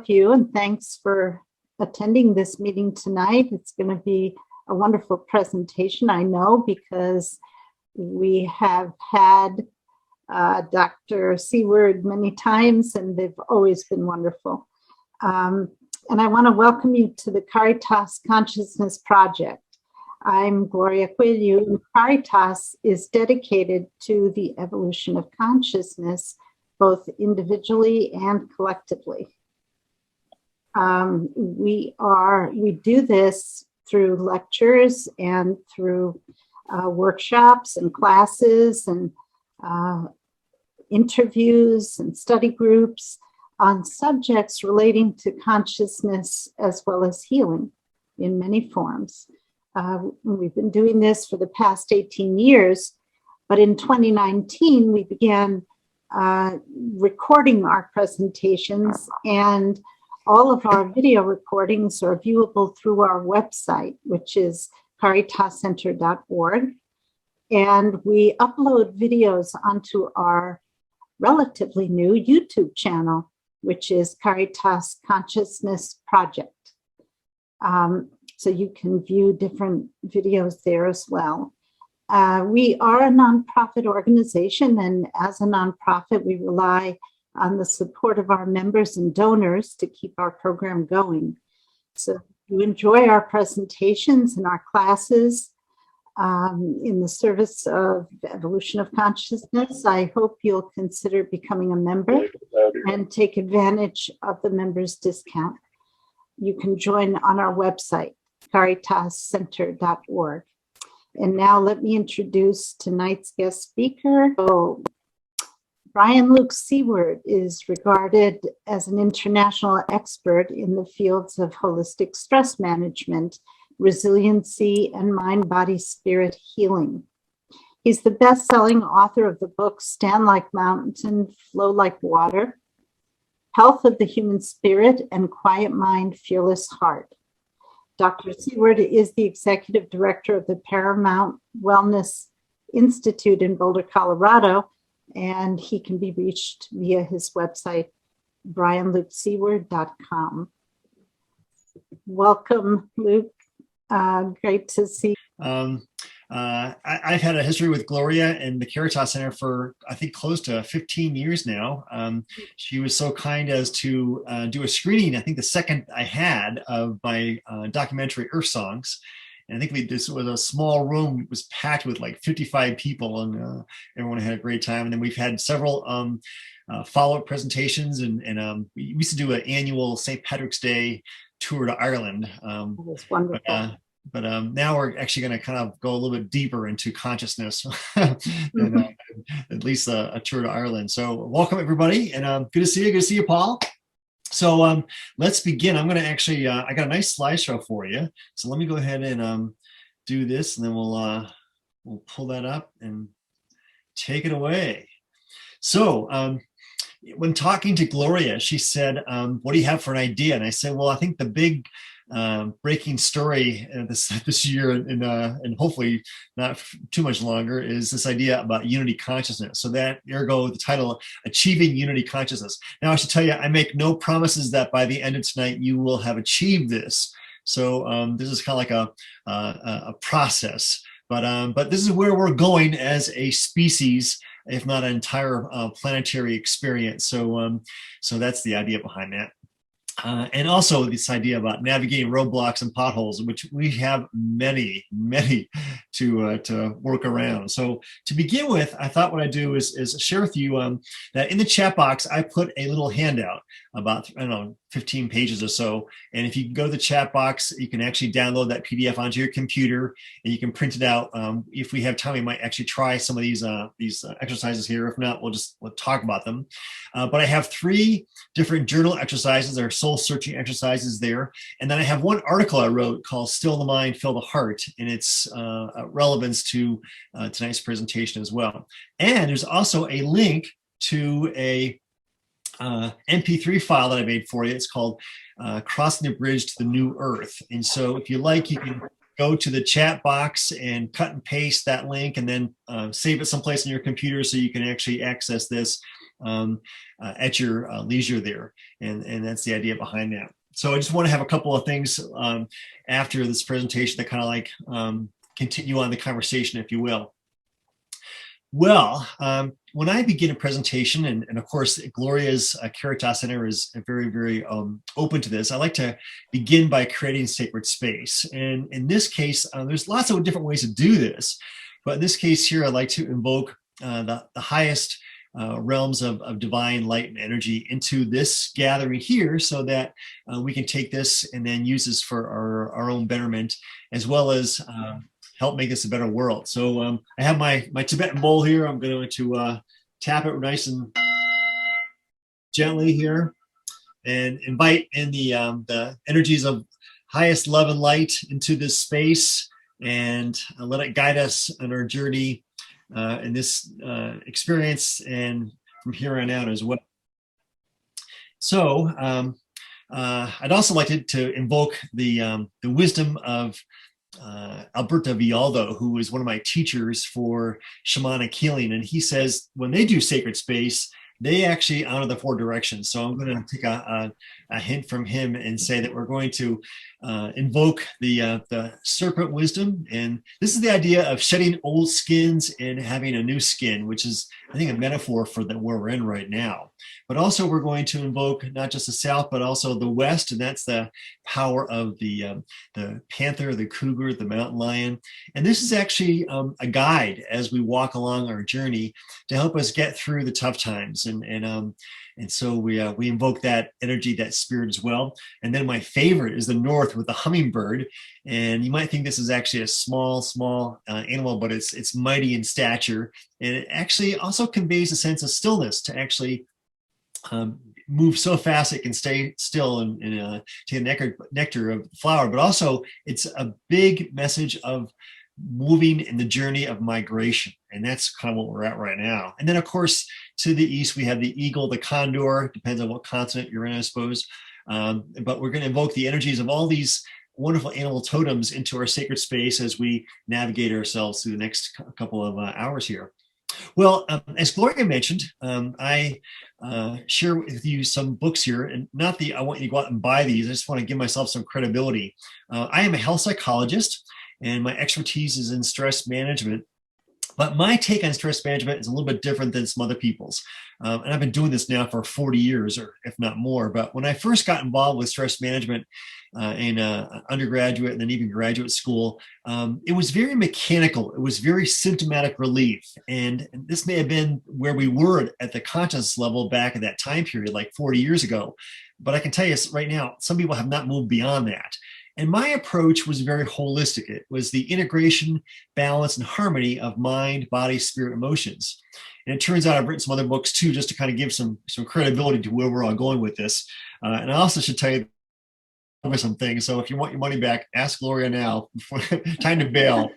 You, and thanks for attending this meeting tonight. It's going to be a wonderful presentation, I know, because we have had Dr. Seaward many times, and they've always been wonderful. And I want to welcome you to the Caritas Consciousness Project. I'm Gloria Coelho. Caritas is dedicated to the evolution of consciousness, both individually and collectively. We do this through lectures and through workshops and classes and interviews and study groups on subjects relating to consciousness as well as healing in many forms. We've been doing this for the past 18 years, but in 2019 we began recording our presentations, and all of our video recordings are viewable through our website, which is caritascenter.org. And we upload videos onto our relatively new YouTube channel, which is Caritas Consciousness Project. So you can view different videos there as well. We are a nonprofit organization, and as a nonprofit, we rely on the support of our members and donors to keep our program going. So if you enjoy our presentations and our classes in the service of evolution of consciousness, I hope you'll consider becoming a member and take advantage of the members discount. You can join on our website, caritascenter.org. And now let me introduce tonight's guest speaker. Brian Luke Seaward is regarded as an international expert in the fields of holistic stress management, resiliency, and mind-body-spirit healing. He's the best-selling author of the books Stand Like Mountain, Flow Like Water, Health of the Human Spirit, and Quiet Mind, Fearless Heart. Dr. Seaward is the executive director of the Paramount Wellness Institute in Boulder, Colorado, and he can be reached via his website, brianlukeseaward.com. Welcome, Luke. Great to see you. I've had a history with Gloria and the Caritas Center for, I think, close to 15 years now. She was so kind as to do a screening, I think the second I had, of my documentary Earth Songs. And I think this was a small room. It was packed with like 55 people, and everyone had a great time. And then we've had several follow-up presentations, and we used to do an annual St. Patrick's Day tour to Ireland. That was wonderful. But now we're actually going to kind of go a little bit deeper into consciousness, and at least a tour to Ireland. So welcome, everybody, and good to see you. Good to see you, Paul. So let's begin. I'm going to actually, I got a nice slideshow for you. So let me go ahead and do this, and then we'll pull that up and take it away. So when talking to Gloria, she said, what do you have for an idea? And I said, well, I think the big breaking story this year, and hopefully not too much longer, is this idea about unity consciousness. So that, ergo, the title, Achieving Unity Consciousness. Now, I should tell you, I make no promises that by the end of tonight you will have achieved this. So this is kind of like a process. But this is where we're going as a species, if not an entire planetary experience. So that's the idea behind that. And also this idea about navigating roadblocks and potholes, which we have many to work around. So to begin with, I thought what I'd do is share with you that in the chat box, I put a little handout about, I don't know, 15 pages or so. And if you go to the chat box, you can actually download that PDF onto your computer, and you can print it out. If we have time, we might actually try some of these exercises here. If not, we'll talk about them. But I have 3 different journal exercises, or soul-searching exercises there. And then I have one article I wrote called Still the Mind, Fill the Heart, and its relevance to tonight's presentation as well. And there's also a link to a MP3 file that I made for you. It's called Crossing the Bridge to the New Earth. And so if you like, you can go to the chat box and cut and paste that link and then save it someplace on your computer so you can actually access this at your leisure there. And that's the idea behind that. So I just want to have a couple of things after this presentation that kind of like continue on the conversation, if you will. Well, when I begin a presentation, and of course, Gloria's Caritas Center is very, very open to this, I like to begin by creating sacred space. And in this case, there's lots of different ways to do this. But in this case here, I'd like to invoke the highest realms of divine light and energy into this gathering here so that we can take this and then use this for our own betterment, as well as help make this a better world. So I have my Tibetan bowl here. I'm going to tap it nice and gently here and invite in the energies of highest love and light into this space and let it guide us on our journey in this experience and from here on out as well. So I'd also like to invoke the wisdom of Alberto Villaldo, who was one of my teachers for shamanic healing. And he says when they do sacred space, they actually honor the four directions. So I'm going to take a hint from him and say that we're going to invoke the serpent wisdom. And this is the idea of shedding old skins and having a new skin, which is, I think, a metaphor for where we're in right now. But also we're going to invoke not just the South, but also the West. And that's the power of the panther, the cougar, the mountain lion. And this is actually a guide as we walk along our journey to help us get through the tough times. And so we invoke that energy, that spirit as well. And then my favorite is the North with the hummingbird. And you might think this is actually a small animal, but it's mighty in stature. And it actually also conveys a sense of stillness to actually move so fast it can stay still and take the nectar of the flower. But also it's a big message of moving in the journey of migration. And that's kind of what we're at right now. And then, of course, to the east, we have the eagle, the condor, depends on what continent you're in, I suppose. But we're going to invoke the energies of all these wonderful animal totems into our sacred space as we navigate ourselves through the next couple of hours here. Well, as Gloria mentioned, I share with you some books here, and not I want you to go out and buy these. I just want to give myself some credibility. I am a health psychologist, and my expertise is in stress management. But my take on stress management is a little bit different than some other people's. And I've been doing this now for 40 years, or if not more. But when I first got involved with stress management in undergraduate and then even graduate school, it was very mechanical. It was very symptomatic relief. And this may have been where we were at the conscious level back at that time period, like 40 years ago. But I can tell you right now, some people have not moved beyond that. And my approach was very holistic. It was the integration, balance, and harmony of mind, body, spirit, emotions. And it turns out I've written some other books too, just to kind of give some credibility to where we're all going with this. And I also should tell you some things. So if you want your money back, ask Gloria now. Time to bail.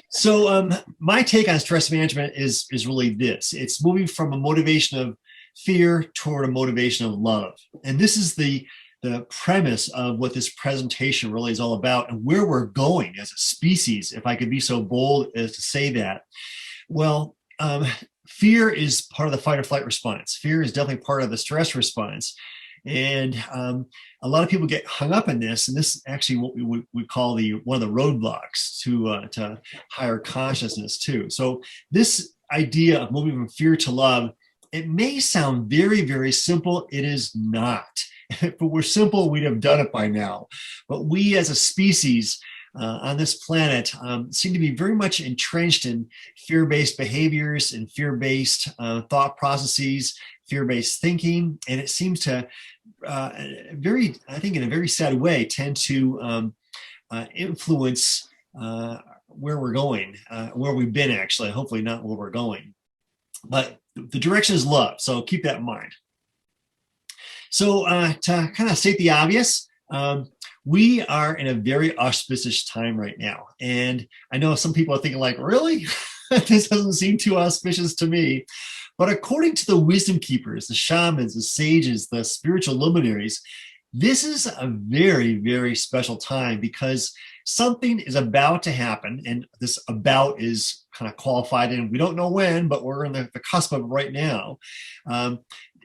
So my take on stress management is really this. It's moving from a motivation of fear toward a motivation of love. And this is the premise of what this presentation really is all about and where we're going as a species, if I could be so bold as to say that. Well, fear is part of the fight or flight response. Fear is definitely part of the stress response. And a lot of people get hung up in this, and this is actually what we would call one of the roadblocks to higher consciousness too. So this idea of moving from fear to love, it may sound very, very simple. It is not. If it were simple, we'd have done it by now. But we as a species on this planet seem to be very much entrenched in fear-based behaviors and fear-based thought processes, fear-based thinking. And it seems to I think in a very sad way, tend to influence where we're going, where we've been actually, hopefully not where we're going. But the direction is love, so keep that in mind. So to kind of state the obvious, we are in a very auspicious time right now. And I know some people are thinking like, really? This doesn't seem too auspicious to me. But according to the wisdom keepers, the shamans, the sages, the spiritual luminaries, this is a very, very special time because something is about to happen, and this about is kind of qualified, and we don't know when, but we're in the cusp of it right now,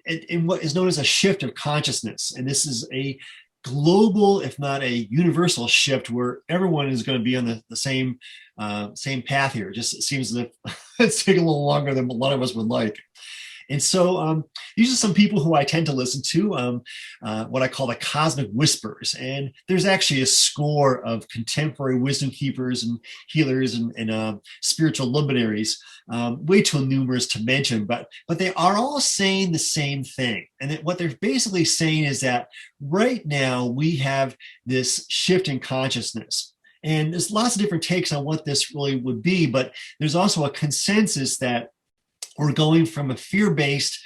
in what is known as a shift of consciousness. And this is a global, if not a universal shift, where everyone is going to be on the same path here. Just it seems as if it's taking a little longer than a lot of us would like. And so these are some people who I tend to listen to, what I call the cosmic whispers. And there's actually a score of contemporary wisdom keepers and healers and spiritual luminaries, way too numerous to mention, but they are all saying the same thing. And what they're basically saying is that right now we have this shift in consciousness. And there's lots of different takes on what this really would be, but there's also a consensus that we're going from a fear-based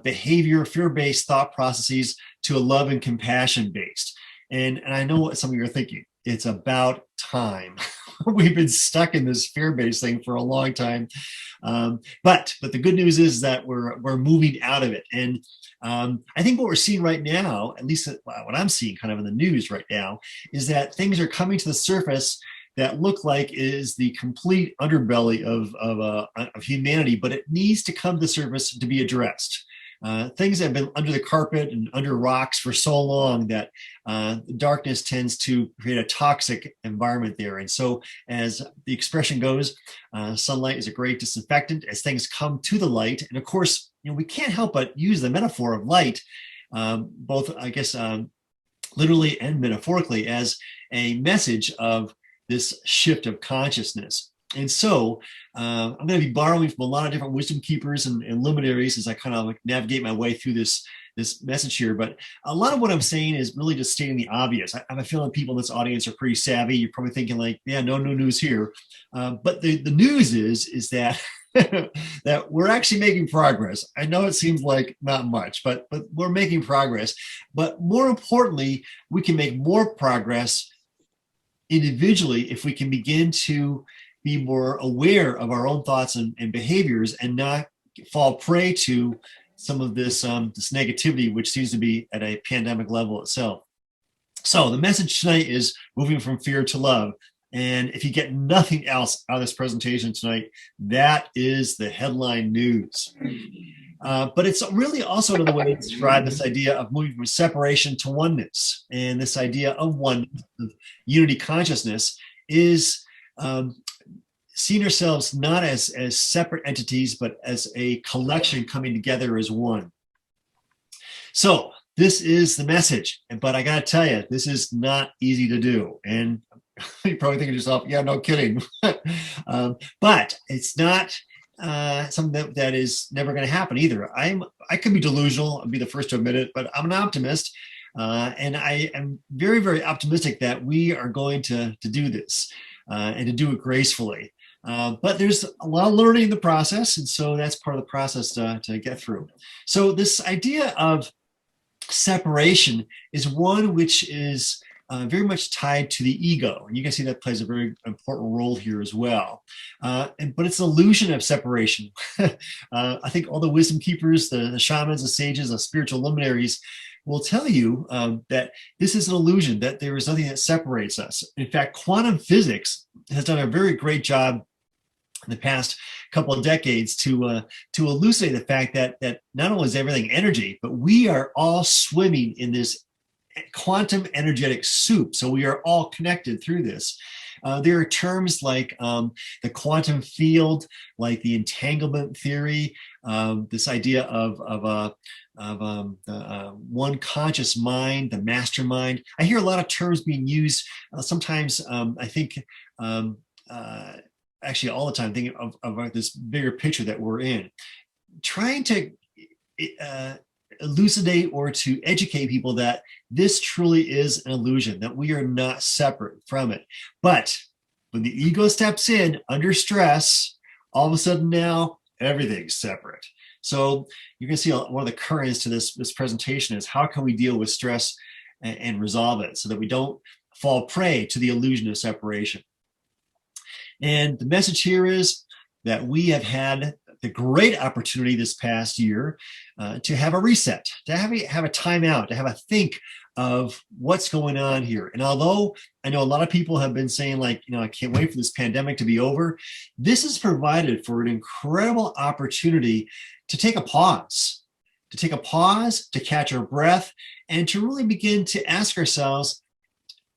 behavior, fear-based thought processes to a love and compassion-based. And I know what some of you are thinking. It's about time. We've been stuck in this fear-based thing for a long time. But the good news is that we're moving out of it. And I think what we're seeing right now, at least what I'm seeing kind of in the news right now, is that things are coming to the surface that look like is the complete underbelly of humanity, but it needs to come to the surface to be addressed. Things that have been under the carpet and under rocks for so long that darkness tends to create a toxic environment there. And so as the expression goes, sunlight is a great disinfectant as things come to the light. And of course, we can't help but use the metaphor of light, both, I guess, literally and metaphorically, as a message of this shift of consciousness. And so I'm going to be borrowing from a lot of different wisdom keepers and luminaries as I kind of navigate my way through this message here. But a lot of what I'm saying is really just stating the obvious. I have a feeling people in this audience are pretty savvy. You're probably thinking like, yeah, no news here. But the news is that that we're actually making progress. I know it seems like not much, but we're making progress. But more importantly, we can make more progress individually if we can begin to be more aware of our own thoughts and behaviors and not fall prey to some of this negativity, which seems to be at a pandemic level itself. So the message tonight is moving from fear to love. And if you get nothing else out of this presentation tonight, that is the headline news. But it's really also another way to describe this idea of moving from separation to oneness. And this idea of oneness, of unity consciousness, is seeing ourselves not as separate entities, but as a collection coming together as one. So this is the message. But I got to tell you, this is not easy to do. And you're probably thinking to yourself, yeah, no kidding. But it's not something that is never going to happen either. I could be delusional. I'll be the first to admit it, but I'm an optimist. And I am very, very optimistic that we are going to do this and to do it gracefully. But there's a lot of learning in the process. And so that's part of the process to get through. So this idea of separation is one which is very much tied to the ego. And you can see that plays a very important role here as well. But it's an illusion of separation. I think all the wisdom keepers, the shamans, the sages, the spiritual luminaries will tell you that this is an illusion, that there is nothing that separates us. In fact, quantum physics has done a very great job in the past couple of decades to elucidate the fact that not only is everything energy, but we are all swimming in this quantum energetic soup. So we are all connected through this. There are terms like the quantum field, like the entanglement theory, this idea of one conscious mind, the mastermind. I hear a lot of terms being used. Sometimes I think, actually all the time, thinking of this bigger picture that we're in. Trying to elucidate or to educate people that this truly is an illusion, that we are not separate from it. But when the ego steps in under stress, all of a sudden now everything's separate. So you can see one of the currents to this presentation is how can we deal with stress and resolve it so that we don't fall prey to the illusion of separation. And the message here is that we have had the great opportunity this past year to have a reset, to have a timeout, to have a think of what's going on here. And although I know a lot of people have been saying, like, I can't wait for this pandemic to be over, this has provided for an incredible opportunity to take a pause, to catch our breath, and to really begin to ask ourselves,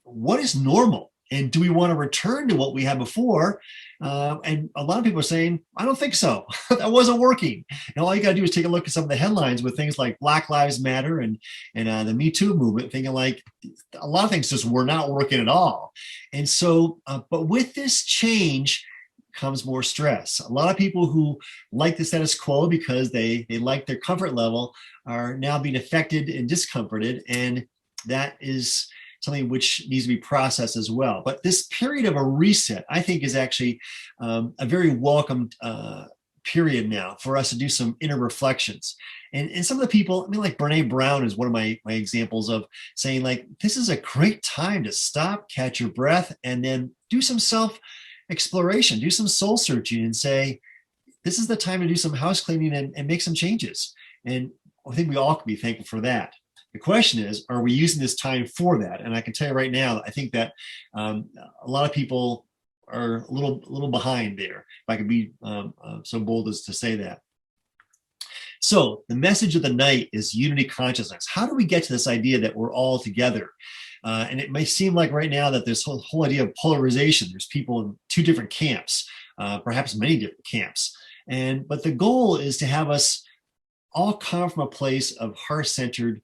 what is normal? And do we want to return to what we had before? And a lot of people are saying, I don't think so. That wasn't working. And all you got to do is take a look at some of the headlines with things like Black Lives Matter and the Me Too movement, thinking like a lot of things just were not working at all. And so, but with this change comes more stress. A lot of people who like the status quo because they like their comfort level are now being affected and discomforted. And that is something which needs to be processed as well. But this period of a reset, I think, is actually a very welcome period now for us to do some inner reflections. And some of the people, I mean, like Brene Brown is one of my examples of saying, like, this is a great time to stop, catch your breath, and then do some self-exploration, do some soul searching, and say, this is the time to do some house cleaning and make some changes. And I think we all can be thankful for that. The question is, are we using this time for that? And I can tell you right now, I think that a lot of people are a little behind there, if I could be so bold as to say that. So the message of the night is unity consciousness. How do we get to this idea that we're all together? And it may seem like right now that this whole idea of polarization, there's people in two different camps, perhaps many different camps. But the goal is to have us all come from a place of heart-centered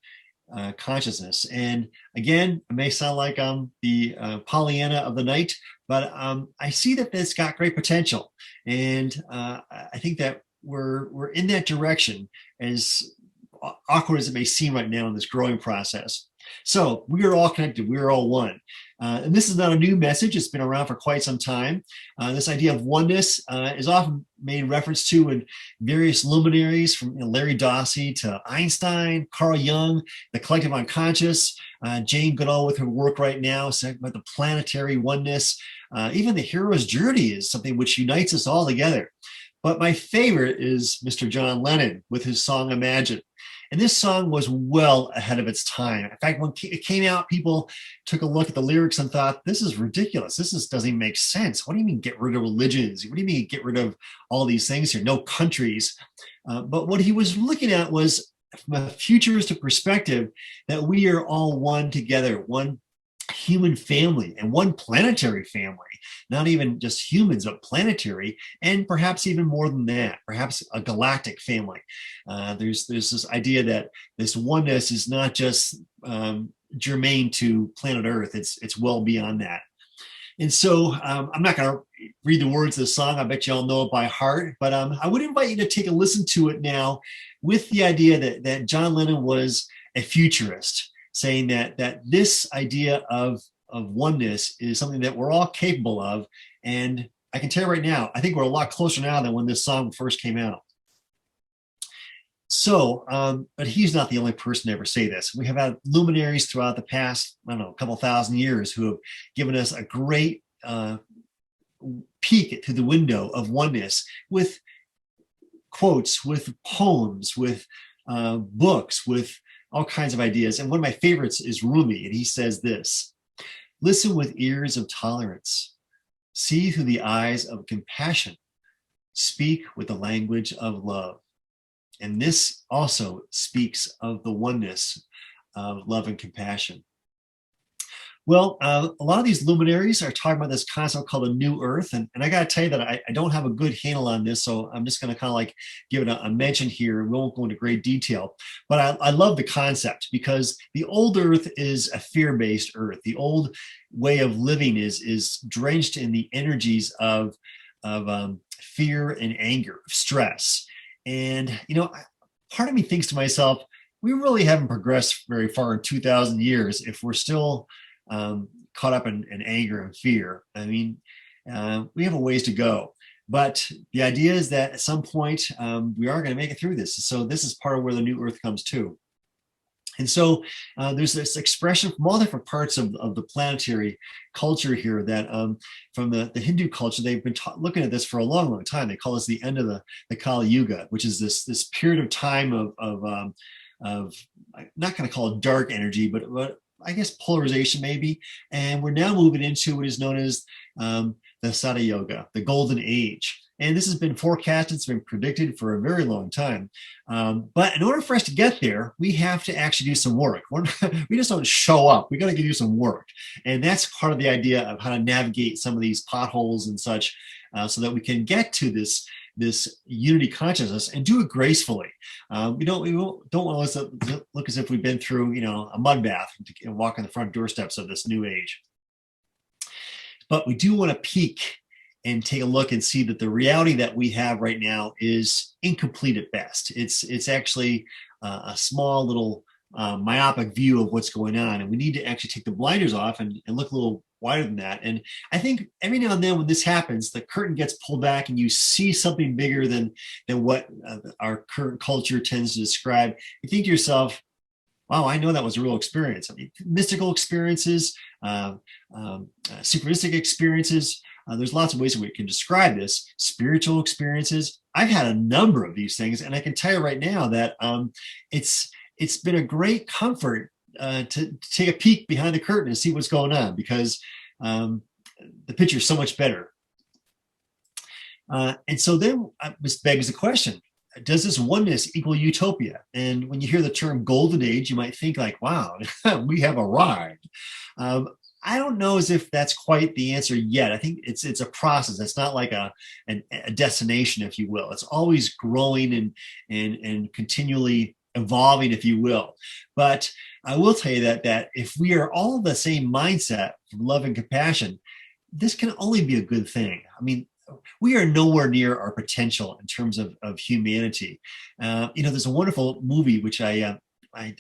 consciousness. And again, it may sound like the Pollyanna of the night, but I see that it's got great potential. And I think that we're in that direction, as awkward as it may seem right now in this growing process. So we are all connected. We are all one. And this is not a new message. It's been around for quite some time. This idea of oneness is often made reference to in various luminaries, from Larry Dossey to Einstein, Carl Jung, the collective unconscious, Jane Goodall with her work right now, saying about the planetary oneness. Even the hero's journey is something which unites us all together. But my favorite is Mr. John Lennon with his song Imagine. And this song was well ahead of its time. In fact, when it came out, people took a look at the lyrics and thought, this is ridiculous. Doesn't even make sense. What do you mean get rid of religions? What do you mean get rid of all these things here? No countries. But what he was looking at was, from a futuristic perspective, that we are all one together, one human family and one planetary family, not even just humans, but planetary, and perhaps even more than that, perhaps a galactic family. There's this idea that this oneness is not just germane to planet Earth, it's well beyond that. And so I'm not going to read the words of the song. I bet you all know it by heart, but I would invite you to take a listen to it now, with the idea that John Lennon was a futurist, saying that this idea of oneness is something that we're all capable of. And I can tell you right now, I think we're a lot closer now than when this song first came out. So, but he's not the only person to ever say this. We have had luminaries throughout the past, I don't know, a couple thousand years who have given us a great peek through the window of oneness, with quotes, with poems, with books, with all kinds of ideas. And one of my favorites is Rumi, and he says this: listen with ears of tolerance, see through the eyes of compassion, speak with the language of love. And this also speaks of the oneness of love and compassion. Well, a lot of these luminaries are talking about this concept called a new earth. And I got to tell you that I don't have a good handle on this. So I'm just going to kind of like give it a mention here. We won't go into great detail. But I love the concept, because the old earth is a fear-based earth. The old way of living is drenched in the energies of fear and anger, stress. And, you know, part of me thinks to myself, we really haven't progressed very far in 2,000 years if we're still caught up in anger and fear. I mean, we have a ways to go. But the idea is that at some point, we are going to make it through this. So this is part of where the new earth comes to. And so there's this expression from all different parts of the planetary culture here that from the Hindu culture, they've been looking at this for a long, long time. They call this the end of the Kali Yuga, which is this period of time of I'm not going to call it dark energy, but I guess polarization maybe. And we're now moving into what is known as the Sada Yoga, the golden age. And this has been forecasted, it's been predicted for a very long time. But in order for us to get there, we have to actually do some work. We just don't show up. We got to do some work. And that's part of the idea of how to navigate some of these potholes and such so that we can get to this unity consciousness and do it gracefully. We don't want to look as if we've been through, a mud bath and walk on the front doorsteps of this new age. But we do want to peek and take a look and see that the reality that we have right now is incomplete at best. It's actually a small little myopic view of what's going on, and we need to actually take the blinders off and look a little wider than that. And I think every now and then when this happens, the curtain gets pulled back and you see something bigger than what our current culture tends to describe. You think to yourself, wow, I know that was a real experience. I mean, mystical experiences, synchronistic experiences. There's lots of ways that we can describe this. Spiritual experiences. I've had a number of these things, and I can tell you right now that it's been a great comfort to take a peek behind the curtain and see what's going on, because the picture is so much better. And so then this begs the question: does this oneness equal utopia? And when you hear the term golden age, you might think like, wow, we have arrived. I don't know as if that's quite the answer yet. I think it's a process. It's not like a destination, if you will. It's always growing and continually evolving, if you will. But I will tell you that if we are all the same mindset from love and compassion, this can only be a good thing. I mean, we are nowhere near our potential in terms of humanity. There's a wonderful movie which I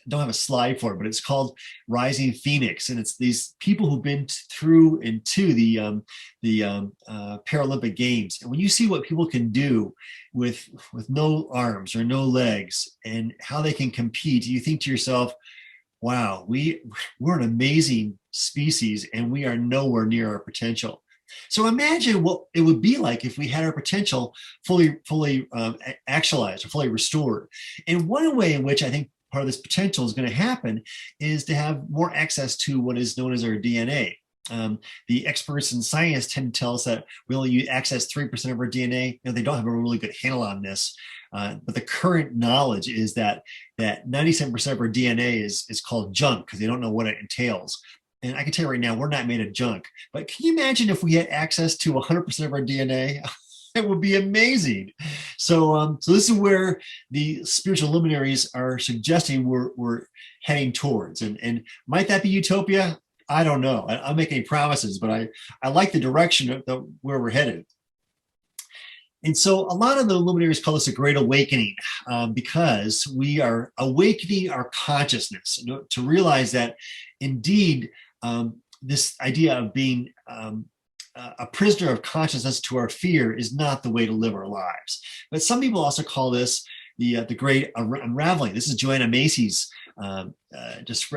don't have a slide for it, but it's called Rising Phoenix, and it's these people who've been through into the Paralympic Games. And when you see what people can do with no arms or no legs, and how they can compete, you think to yourself, wow, we're an amazing species, and we are nowhere near our potential. So imagine what it would be like if we had our potential fully actualized or fully restored. And one way in which I think part of this potential is going to happen is to have more access to what is known as our DNA. The experts in science tend to tell us that we only access 3% of our DNA. They don't have a really good handle on this. But the current knowledge is that 97% of our DNA is called junk, because they don't know what it entails. And I can tell you right now, we're not made of junk. But can you imagine if we had access to 100% of our DNA? It would be amazing. So this is where the spiritual luminaries are suggesting we're heading towards. And might that be utopia? I don't know. I'm making promises, but I like the direction of where we're headed. And so a lot of the luminaries call this a great awakening, because we are awakening our consciousness to realize that indeed this idea of being a prisoner of consciousness to our fear is not the way to live our lives. But some people also call this the great unraveling. This is Joanna Macy's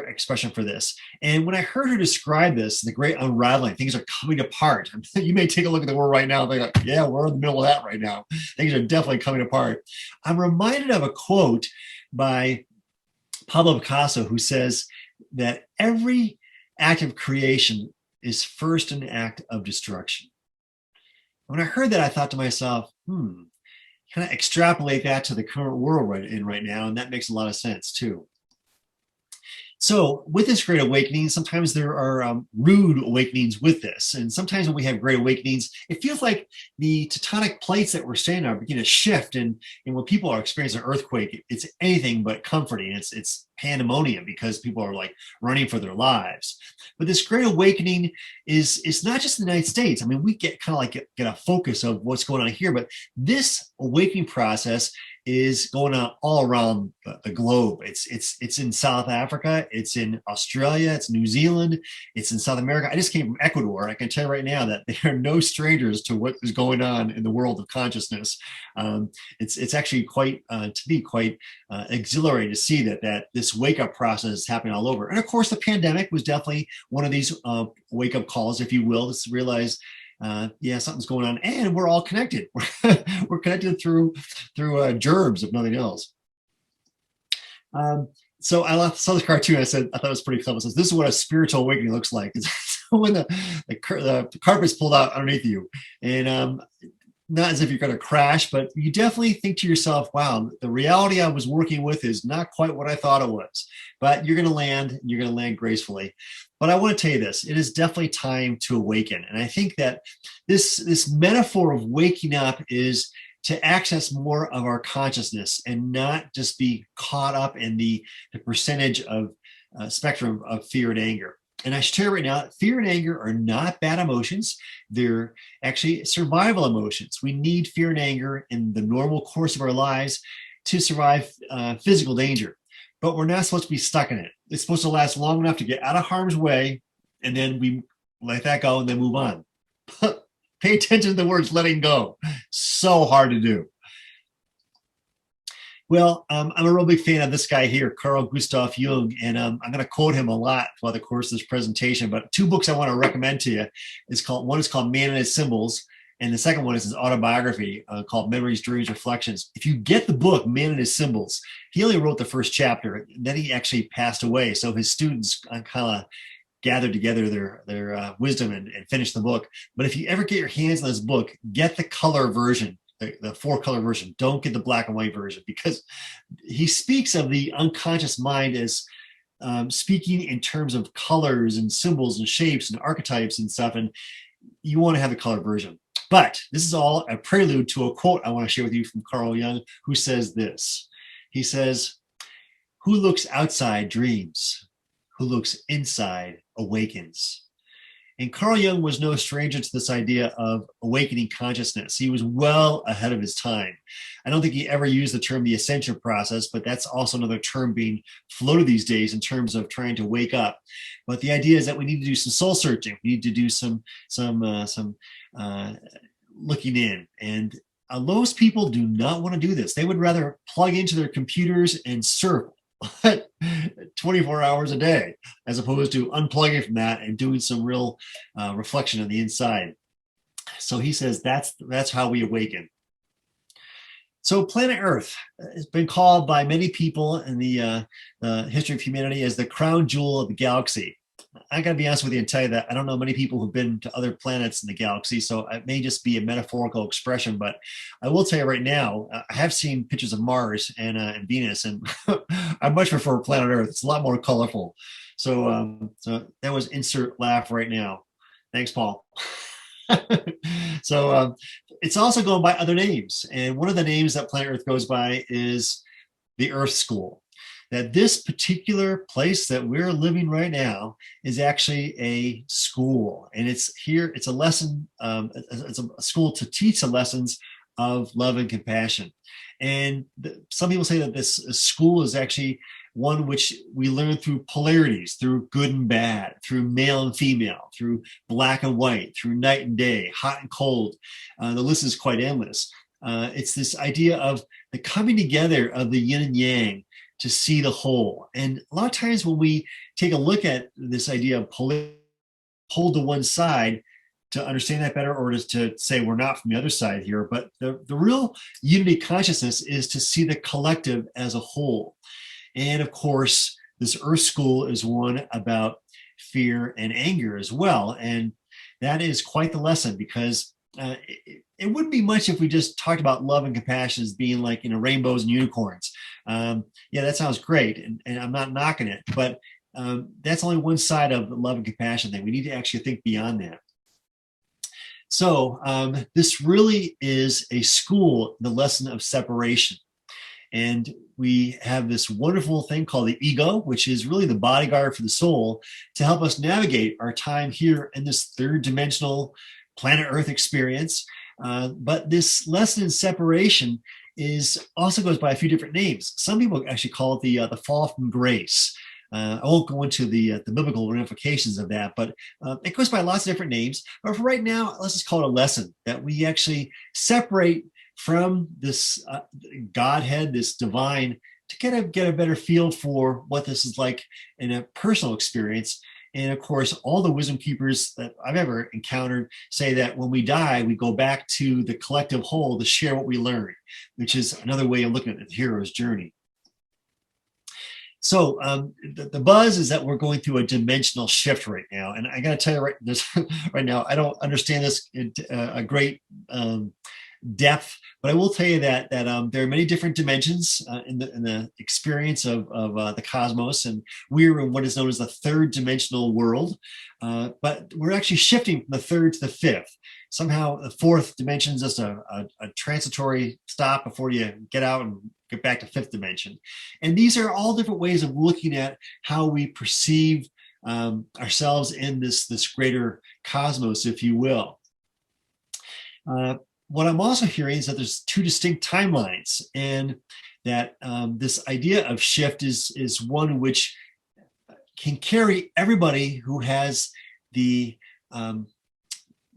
expression for this. And when I heard her describe this, the great unraveling, things are coming apart. You may take a look at the world right now and think, like, yeah, we're in the middle of that right now. Things are definitely coming apart. I'm reminded of a quote by Pablo Picasso, who says that every act of creation is first an act of destruction. When I heard that, I thought to myself, kind of extrapolate that to the current world right now, and that makes a lot of sense too. So with this great awakening, sometimes there are rude awakenings with this. And sometimes when we have great awakenings, it feels like the tectonic plates that we're standing on begin to shift. And when people are experiencing an earthquake, it's anything but comforting. It's pandemonium, because people are like running for their lives. But this great awakening is not just the United States. I mean, we get kind of like get a focus of what's going on here, but this awakening process is going on all around the globe. It's in South Africa, it's in Australia, it's New Zealand, it's in South America. I just came from Ecuador. I can tell you right now that they are no strangers to what is going on in the world of consciousness. It's actually quite exhilarating to see that this wake up process is happening all over. And of course, the pandemic was definitely one of these wake up calls, if you will, to realize, yeah, something's going on, and we're all connected. We're connected through germs, if nothing else. So I saw this cartoon. I thought it was pretty clever. It says, "This is what a spiritual awakening looks like." It's when the carpet's pulled out underneath you, and not as if you're going to crash, but you definitely think to yourself, wow, the reality I was working with is not quite what I thought it was. But you're going to land, and you're going to land gracefully. But I want to tell you this, it is definitely time to awaken. And I think that this metaphor of waking up is to access more of our consciousness and not just be caught up in the percentage of spectrum of fear and anger. And I should tell you right now, fear and anger are not bad emotions. They're actually survival emotions. We need fear and anger in the normal course of our lives to survive physical danger. But we're not supposed to be stuck in it. It's supposed to last long enough to get out of harm's way, and then we let that go and then move on. Pay attention to the words letting go. So hard to do. Well, I'm a real big fan of this guy here, Carl Gustav Jung, and I'm going to quote him a lot throughout the course of this presentation. But two books I want to recommend to you one is called Man and His Symbols, and the second one is his autobiography called Memories, Dreams, Reflections. If you get the book Man and His Symbols, he only wrote the first chapter, then he actually passed away. So his students kind of gathered together their wisdom and finished the book. But if you ever get your hands on this book, get the color version. The 4-color version. Don't get the black and white version, because he speaks of the unconscious mind as speaking in terms of colors and symbols and shapes and archetypes and stuff, and you want to have the color version. But this is all a prelude to a quote I want to share with you from Carl Jung, who says this. He says, "Who looks outside dreams, who looks inside awakens." And Carl Jung was no stranger to this idea of awakening consciousness. He was well ahead of his time. I don't think he ever used the term the ascension process, but that's also another term being floated these days in terms of trying to wake up. But the idea is that we need to do some soul searching. We need to do some looking in. And most people do not want to do this. They would rather plug into their computers and surf 24 hours a day, as opposed to unplugging from that and doing some real reflection on the inside. So he says that's how we awaken. So planet Earth has been called by many people in the history of humanity as the crown jewel of the galaxy. I gotta be honest with you and tell you that I don't know many people who've been to other planets in the galaxy, so it may just be a metaphorical expression, but I will tell you right now, I have seen pictures of Mars and Venus, and I much prefer planet Earth. It's a lot more colorful. So that was insert laugh right now. Thanks, Paul. So it's also going by other names, and one of the names that planet Earth goes by is the Earth School. That this particular place that we're living right now is actually a school, and it's a lesson, it's a school to teach the lessons of love and compassion. And some people say that this school is actually one which we learn through polarities, through good and bad, through male and female, through black and white, through night and day, hot and cold. The list is quite endless. It's this idea of the coming together of the yin and yang to see the whole. And a lot of times when we take a look at this idea of pull to one side to understand that better, or just to say we're not from the other side here, but the real unity consciousness is to see the collective as a whole. And of course, this Earth School is one about fear and anger as well. And that is quite the lesson, because it wouldn't be much if we just talked about love and compassion as being like, rainbows and unicorns. Yeah, that sounds great, and I'm not knocking it, but that's only one side of the love and compassion thing. We need to actually think beyond that. So this really is a school, the lesson of separation. And we have this wonderful thing called the ego, which is really the bodyguard for the soul, to help us navigate our time here in this third dimensional planet Earth experience. But this lesson in separation is also goes by a few different names. Some people actually call it the fall from grace. I won't go into the biblical ramifications of that, but it goes by lots of different names. But for right now, let's just call it a lesson that we actually separate from this Godhead, this divine, to kind of get a better feel for what this is like in a personal experience. And of course, all the wisdom keepers that I've ever encountered say that when we die, we go back to the collective whole to share what we learned, which is another way of looking at the hero's journey. So the buzz is that we're going through a dimensional shift right now. And I got to tell you right now, I don't understand this in a great depth, but I will tell you that there are many different dimensions in the experience of the cosmos, and we're in what is known as the third dimensional world. But we're actually shifting from the third to the fifth. Somehow, the fourth dimension is just a transitory stop before you get out and get back to fifth dimension. And these are all different ways of looking at how we perceive ourselves in this greater cosmos, if you will. What I'm also hearing is that there's two distinct timelines, and that this idea of shift is one which can carry everybody who has the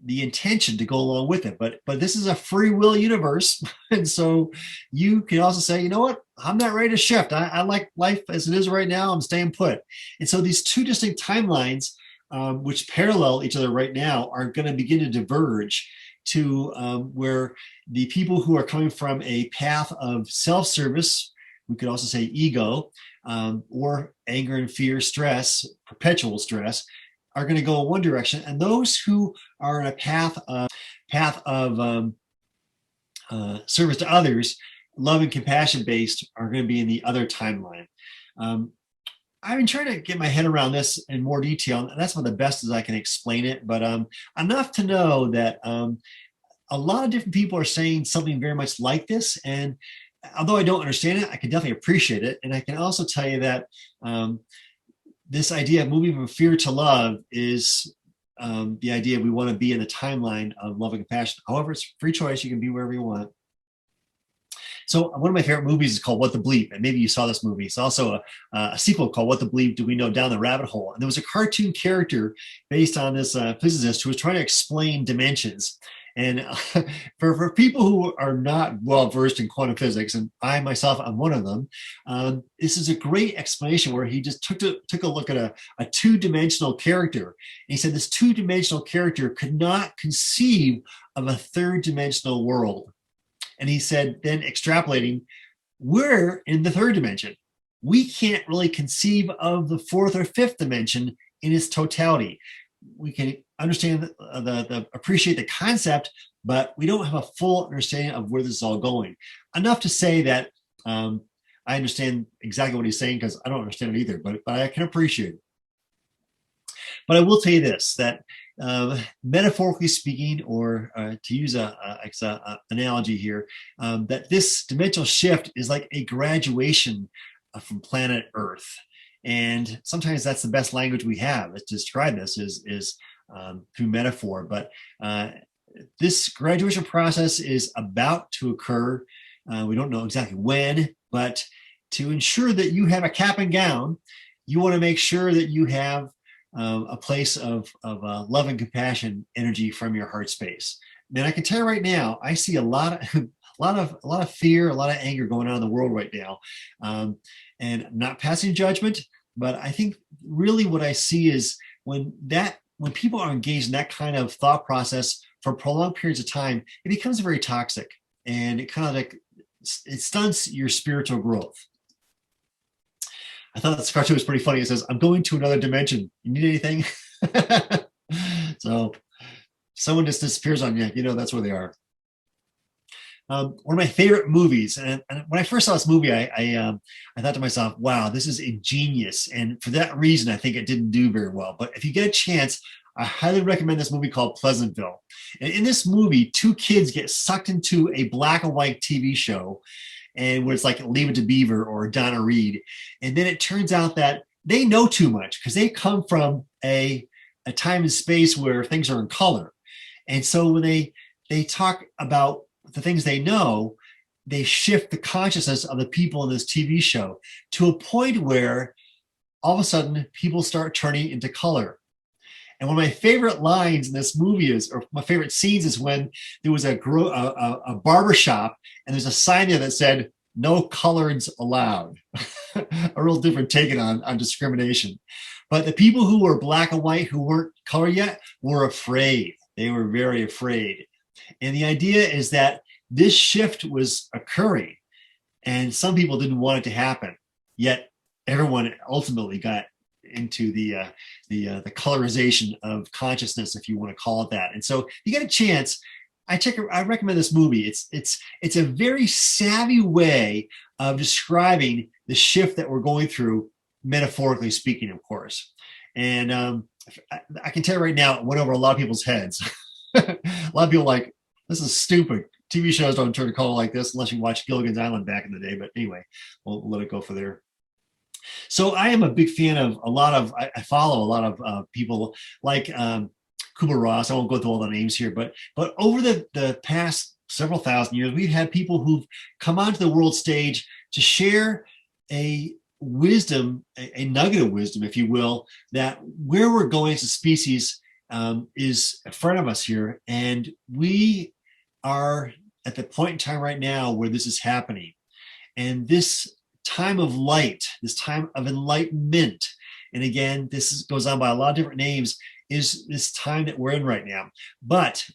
intention to go along with it. But this is a free will universe, and so you can also say, you know what, I'm not ready to shift. I like life as it is right now. I'm staying put. And so these two distinct timelines, which parallel each other right now, are going to begin to diverge to where the people who are coming from a path of self-service, we could also say ego, or anger and fear, stress, perpetual stress, are going to go in one direction, and those who are in a path of service to others, love and compassion based, are going to be in the other timeline. I've been trying to get my head around this in more detail, and that's about the best as I can explain it, but enough to know that a lot of different people are saying something very much like this, and although I don't understand it, I can definitely appreciate it. And I can also tell you that this idea of moving from fear to love is the idea we want to be in the timeline of love and compassion. However, it's free choice. You can be wherever you want. So one of my favorite movies is called What the Bleep, and maybe you saw this movie. It's also a sequel called What the Bleep Do We Know Down the Rabbit Hole. And there was a cartoon character based on this physicist who was trying to explain dimensions. And for people who are not well versed in quantum physics, and I myself am one of them, this is a great explanation where he just took a look at a two-dimensional character. And he said this two-dimensional character could not conceive of a third-dimensional world. And he said, then extrapolating, we're in the third dimension. We can't really conceive of the fourth or fifth dimension in its totality. We can understand appreciate the concept, but we don't have a full understanding of where this is all going. Enough to say that I understand exactly what he's saying, because I don't understand it either, but I can appreciate it. But I will tell you this, that metaphorically speaking, or to use an analogy here, that this dimensional shift is like a graduation from planet Earth. And sometimes that's the best language we have to describe this is through metaphor. But this graduation process is about to occur. We don't know exactly when, but to ensure that you have a cap and gown, you want to make sure that you have a place of love and compassion energy from your heart space. Man, I can tell you right now, I see a lot of fear, a lot of anger going on in the world right now, and not passing judgment. But I think really what I see is when people are engaged in that kind of thought process for prolonged periods of time, it becomes very toxic, and it kind of like it stunts your spiritual growth. I thought this cartoon was pretty funny. It says, "I'm going to another dimension. You need anything?" So someone just disappears on you, you know that's where they are. One of my favorite movies, and when I first saw this movie, I thought to myself, wow, this is ingenious. And for that reason, I think it didn't do very well. But if you get a chance, I highly recommend this movie called Pleasantville. And in this movie, two kids get sucked into a black and white TV show, and where it's like Leave It to Beaver or Donna Reed. And then it turns out that they know too much because they come from a time and space where things are in color. And so when they talk about the things they know, they shift the consciousness of the people in this TV show to a point where all of a sudden people start turning into color. And one of my favorite lines in this movie is, or my favorite scenes, is when there was a barber shop and there's a sign there that said, "No coloreds allowed." A real different take on discrimination. But the people who were black and white, who weren't colored yet, were afraid. They were very afraid. And the idea is that this shift was occurring and some people didn't want it to happen. Yet everyone ultimately got into the colorization of consciousness, if you want to call it that. And so if you get a chance, I recommend this movie. It's a very savvy way of describing the shift that we're going through, metaphorically speaking, of course. And I can tell you right now, it went over a lot of people's heads. A lot of people are like, this is stupid. TV shows don't turn to color like this unless you watch Gilligan's Island back in the day. But anyway, we'll let it go for there. So I am a big fan of I follow a lot of people like Kubler-Ross. I won't go through all the names here, but over the past several thousand years, we've had people who've come onto the world stage to share a wisdom, a nugget of wisdom, if you will, that where we're going as a species is in front of us here. And we are at the point in time right now where this is happening. And this time of light, this time of enlightenment, and again, this goes on by a lot of different names, is this time that we're in right now. But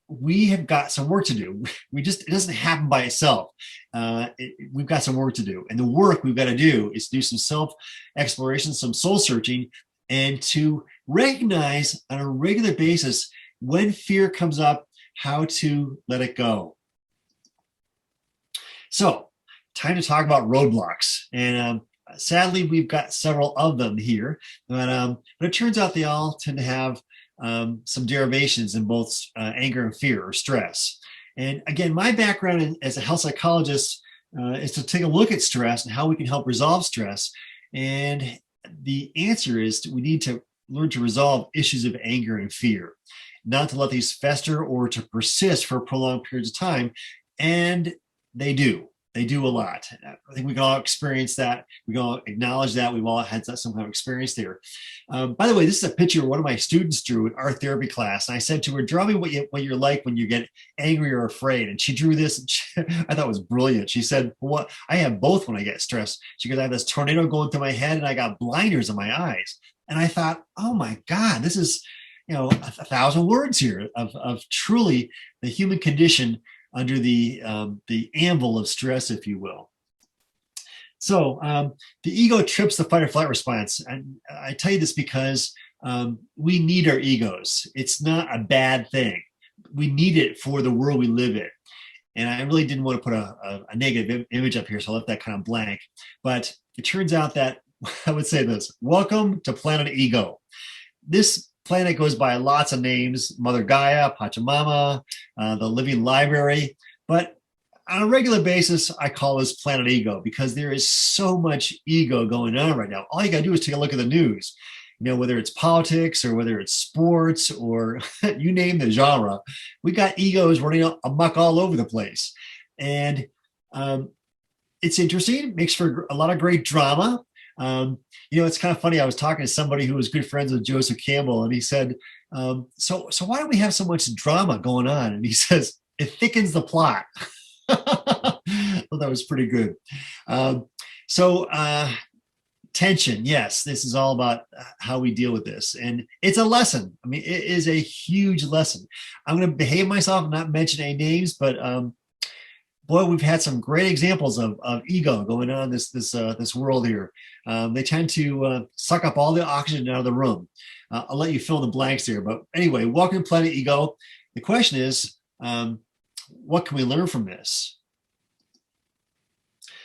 we have got some work to do. It doesn't happen by itself. We've got some work to do. And the work we've got to do is do some self-exploration, some soul searching, and to recognize on a regular basis when fear comes up, how to let it go. So, time to talk about roadblocks. And sadly, we've got several of them here, but it turns out they all tend to have some derivations in both anger and fear or stress. And again, my background as a health psychologist is to take a look at stress and how we can help resolve stress. And the answer is we need to learn to resolve issues of anger and fear, not to let these fester or to persist for prolonged periods of time. And they do. They do a lot. I think we can all experience that. We can all acknowledge that. We've all had some kind of experience there. By the way, this is a picture one of my students drew in art therapy class. And I said to her, draw me what you're like when you get angry or afraid. And she drew this. And I thought it was brilliant. She said, well, I have both when I get stressed. She goes, I have this tornado going through my head and I got blinders in my eyes. And I thought, oh my God, this is, 1,000 words here of truly the human condition under the anvil of stress, if you will. So the ego trips the fight or flight response. And I tell you this because we need our egos. It's not a bad thing. We need it for the world we live in. And I really didn't want to put a negative image up here, so I left that kind of blank. But it turns out that, I would say this, welcome to Planet Ego. This planet goes by lots of names: Mother Gaia, Pachamama, the Living Library. But on a regular basis, I call this Planet Ego because there is so much ego going on right now. All you got to do is take a look at the news. Whether it's politics or whether it's sports or you name the genre, we got egos running amok all over the place. And it's interesting. It makes for a lot of great drama. It's kind of funny. I was talking to somebody who was good friends with Joseph Campbell, and he said, so why do we have so much drama going on? And he says, it thickens the plot. Well, that was pretty good. Tension. Yes, this is all about how we deal with this. And it's a lesson. I mean, it is a huge lesson. I'm going to behave myself and not mention any names, but boy, we've had some great examples of ego going on in this world here. They tend to suck up all the oxygen out of the room. I'll let you fill in the blanks there. But anyway, welcome to Planet Ego. The question is, what can we learn from this?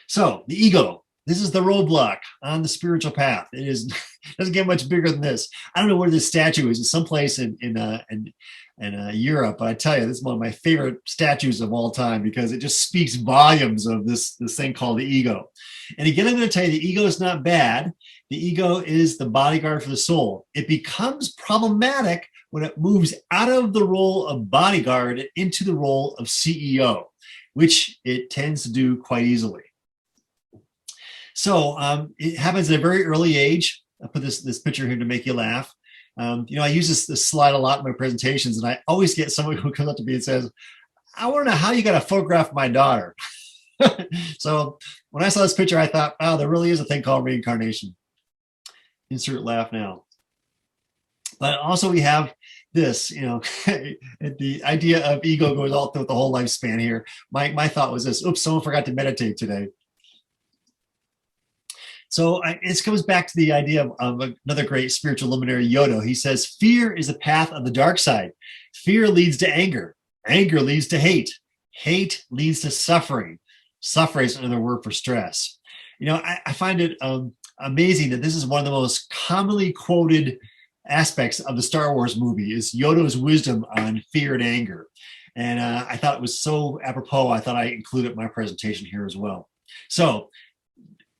So the ego, this is the roadblock on the spiritual path. It doesn't get much bigger than this. I don't know where this statue is. It's someplace in Europe. But I tell you, this is one of my favorite statues of all time because it just speaks volumes of this thing called the ego. And again, I'm going to tell you, the ego is not bad. The ego is the bodyguard for the soul. It becomes problematic when it moves out of the role of bodyguard into the role of CEO, which it tends to do quite easily. So it happens at a very early age. I put this picture here to make you laugh. I use this slide a lot in my presentations, and I always get somebody who comes up to me and says, I want to know how you got a photograph of my daughter. So when I saw this picture, I thought, oh, there really is a thing called reincarnation. Insert laugh now. But also we have this, the idea of ego goes all through the whole lifespan here. My thought was this, oops, someone forgot to meditate today. So it comes back to the idea of another great spiritual luminary, Yoda. He says, fear is the path of the dark side. Fear leads to anger. Anger leads to hate. Hate leads to suffering. Suffering is another word for stress. I find it amazing that this is one of the most commonly quoted aspects of the Star Wars movie is Yoda's wisdom on fear and anger. And I thought it was so apropos, I thought I included my presentation here as well. So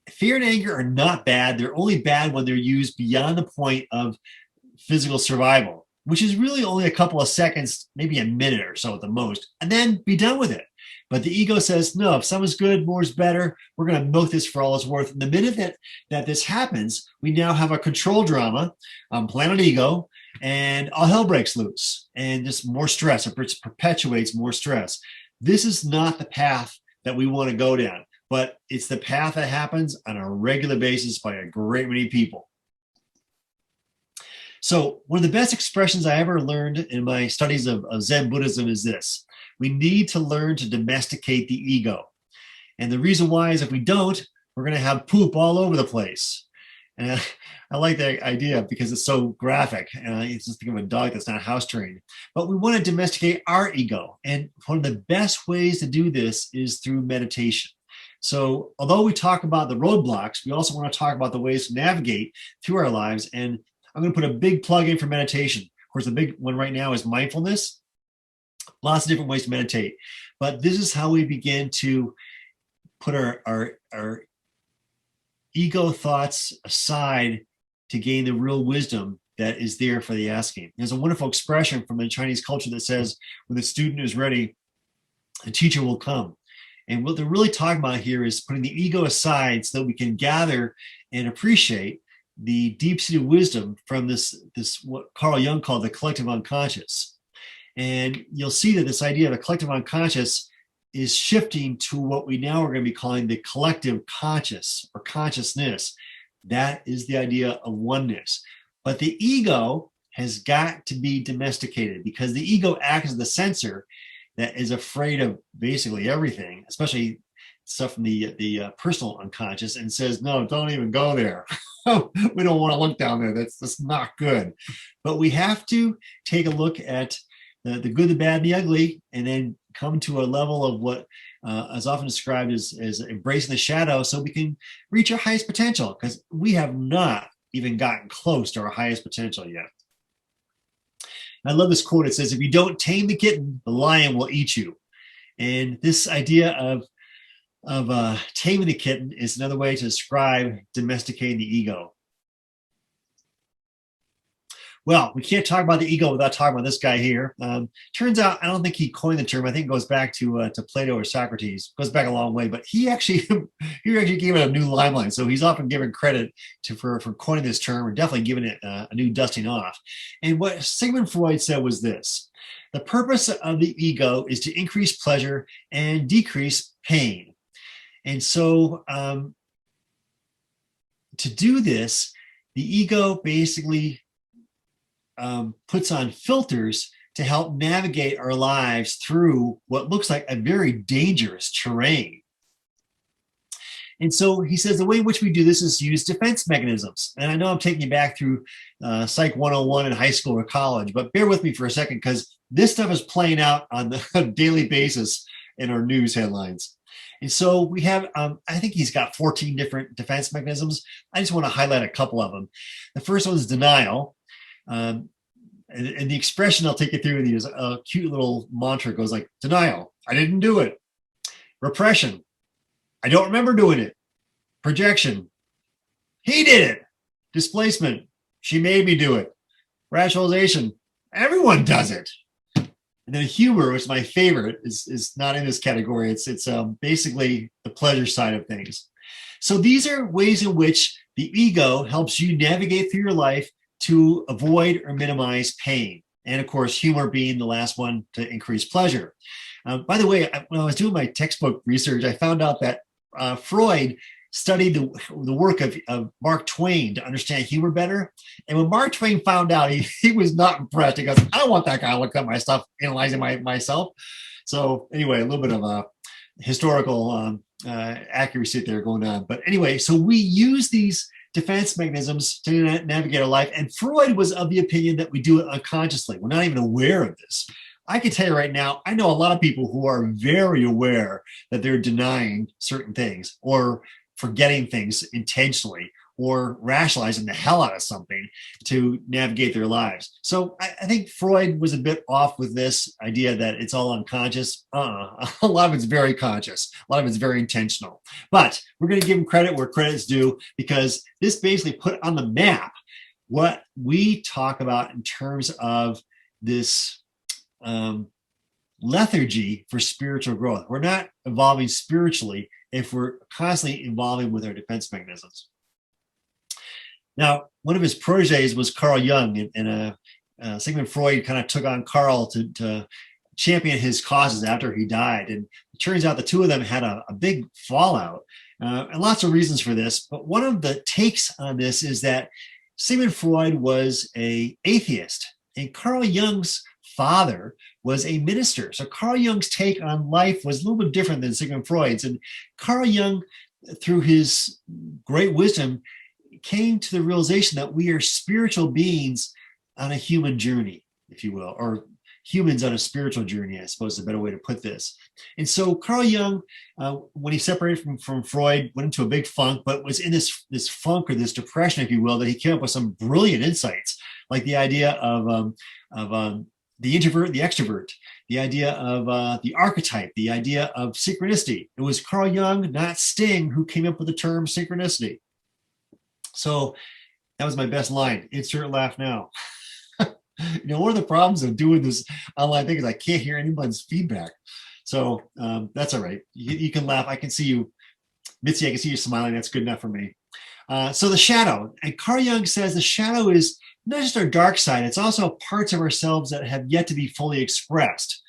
fear and anger are not bad. They're only bad when they're used beyond the point of physical survival, which is really only a couple of seconds, maybe a minute or so at the most, and then be done with it. But the ego says, no, if someone's good, more's better. We're going to milk this for all it's worth. And the minute that this happens, we now have a control drama on planet ego, and all hell breaks loose, and just more stress. It perpetuates more stress. This is not the path that we want to go down, but it's the path that happens on a regular basis by a great many people. So one of the best expressions I ever learned in my studies of Zen Buddhism is this: we need to learn to domesticate the ego. And the reason why is if we don't, we're going to have poop all over the place. And I like that idea because it's so graphic. It's just think of a dog that's not house trained. But we want to domesticate our ego. And one of the best ways to do this is through meditation. So although we talk about the roadblocks, we also want to talk about the ways to navigate through our lives. And I'm going to put a big plug in for meditation. Of course, the big one right now is mindfulness. Lots of different ways to meditate. But this is how we begin to put our ego thoughts aside to gain the real wisdom that is there for the asking. There's a wonderful expression from the Chinese culture that says, when the student is ready, the teacher will come. And what they're really talking about here is putting the ego aside so that we can gather and appreciate the deep-seated wisdom from this what Carl Jung called the collective unconscious. And you'll see that this idea of a collective unconscious is shifting to what we now are going to be calling the collective conscious or consciousness. That is the idea of oneness. But the ego has got to be domesticated because the ego acts as the censor that is afraid of basically everything, especially stuff from the personal unconscious, and says, no, don't even go there. We don't want to look down there. That's not good. But we have to take a look at the good, the bad, the ugly, and then come to a level of what is often described as embracing the shadow so we can reach our highest potential, because we have not even gotten close to our highest potential yet. I love this quote. It says, if you don't tame the kitten, the lion will eat you. And this idea of taming the kitten is another way to describe domesticating the ego. Well, we can't talk about the ego without talking about this guy here. Turns out, I don't think he coined the term. I think it goes back to Plato or Socrates. It goes back a long way, but he actually gave it a new limelight. So he's often given credit for coining this term, or definitely giving it a new dusting off. And what Sigmund Freud said was this: the purpose of the ego is to increase pleasure and decrease pain. And so to do this, the ego basically puts on filters to help navigate our lives through what looks like a very dangerous terrain. And so he says the way in which we do this is use defense mechanisms. And I know I'm taking you back through Psych 101 in high school or college, but bear with me for a second, because this stuff is playing out on a daily basis in our news headlines. And so we have, I think he's got 14 different defense mechanisms. I just want to highlight a couple of them. The first one is denial. And the expression I'll take you through is a cute little mantra. It goes like, denial, I didn't do it. Repression, I don't remember doing it. Projection, he did it. Displacement, she made me do it. Rationalization, everyone does it. And then humor, which is my favorite, is not in this category. It's basically the pleasure side of things. So these are ways in which the ego helps you navigate through your life to avoid or minimize pain. And of course, humor being the last one to increase pleasure. By the way, when I was doing my textbook research, I found out that Freud studied the work of Mark Twain to understand humor better. And when Mark Twain found out, he was not impressed. He goes, I don't want that guy looking at my stuff, analyzing myself. So anyway, a little bit of a historical accuracy there going on. But anyway, so we use these defense mechanisms to navigate our life. And Freud was of the opinion that we do it unconsciously. We're not even aware of this. I can tell you right now, I know a lot of people who are very aware that they're denying certain things or forgetting things intentionally or rationalizing the hell out of something to navigate their lives. So I think Freud was a bit off with this idea that it's all unconscious. A lot of it's very conscious. A lot of it's very intentional. But we're going to give him credit where credit's due, because this basically put on the map what we talk about in terms of this lethargy for spiritual growth. We're not evolving spiritually if we're constantly evolving with our defense mechanisms. Now, one of his proteges was Carl Jung, and Sigmund Freud kind of took on Carl to champion his causes after he died. And it turns out the two of them had a big fallout, and lots of reasons for this. But one of the takes on this is that Sigmund Freud was an atheist, and Carl Jung's father was a minister. So Carl Jung's take on life was a little bit different than Sigmund Freud's. And Carl Jung, through his great wisdom, came to the realization that we are spiritual beings on a human journey, if you will, or humans on a spiritual journey, I suppose is a better way to put this. And so Carl Jung, when he separated from Freud, went into a big funk, but was in this funk or this depression, if you will, that he came up with some brilliant insights, like the idea of the introvert, the extrovert, the idea of the archetype, the idea of synchronicity. It was Carl Jung, not Sting, who came up with the term synchronicity. So that was my best line. Insert laugh now. One of the problems of doing this online thing is I can't hear anyone's feedback. So that's all right. You can laugh. I can see you. Mitzi, I can see you smiling. That's good enough for me. So the shadow. And Carl Jung says the shadow is not just our dark side, it's also parts of ourselves that have yet to be fully expressed.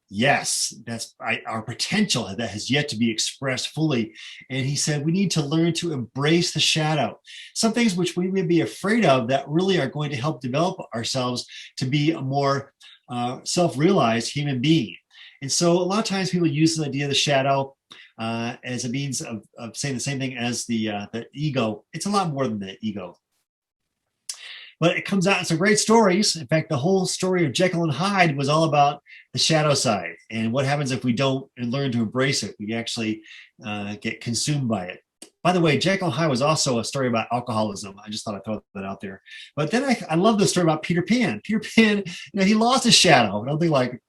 Yes, that's our potential that has yet to be expressed fully. And he said we need to learn to embrace the shadow. Some things which we may be afraid of that really are going to help develop ourselves to be a more self-realized human being. And so a lot of times people use the idea of the shadow as a means of saying the same thing as the ego. It's a lot more than the ego. But it comes out in some great stories. In fact, the whole story of Jekyll and Hyde was all about the shadow side and what happens if we don't learn to embrace it. We actually get consumed by it. By the way, Jekyll and Hyde was also a story about alcoholism. I just thought I'd throw that out there. But then I love the story about Peter Pan. Peter Pan, he lost his shadow. And I'll be like,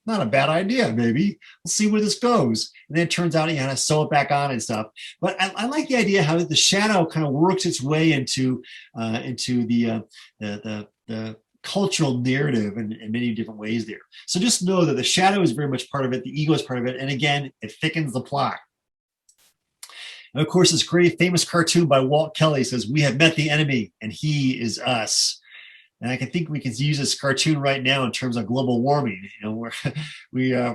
not a bad idea, maybe. We'll see where this goes. And then it turns out he had to sew it back on and stuff. But I like the idea how the shadow kind of works its way into the cultural narrative in many different ways there. So just know that the shadow is very much part of it. The ego is part of it. And again, it thickens the plot. And of course, this great famous cartoon by Walt Kelly says, "We have met the enemy and he is us." And I can think we can use this cartoon right now in terms of global warming. We're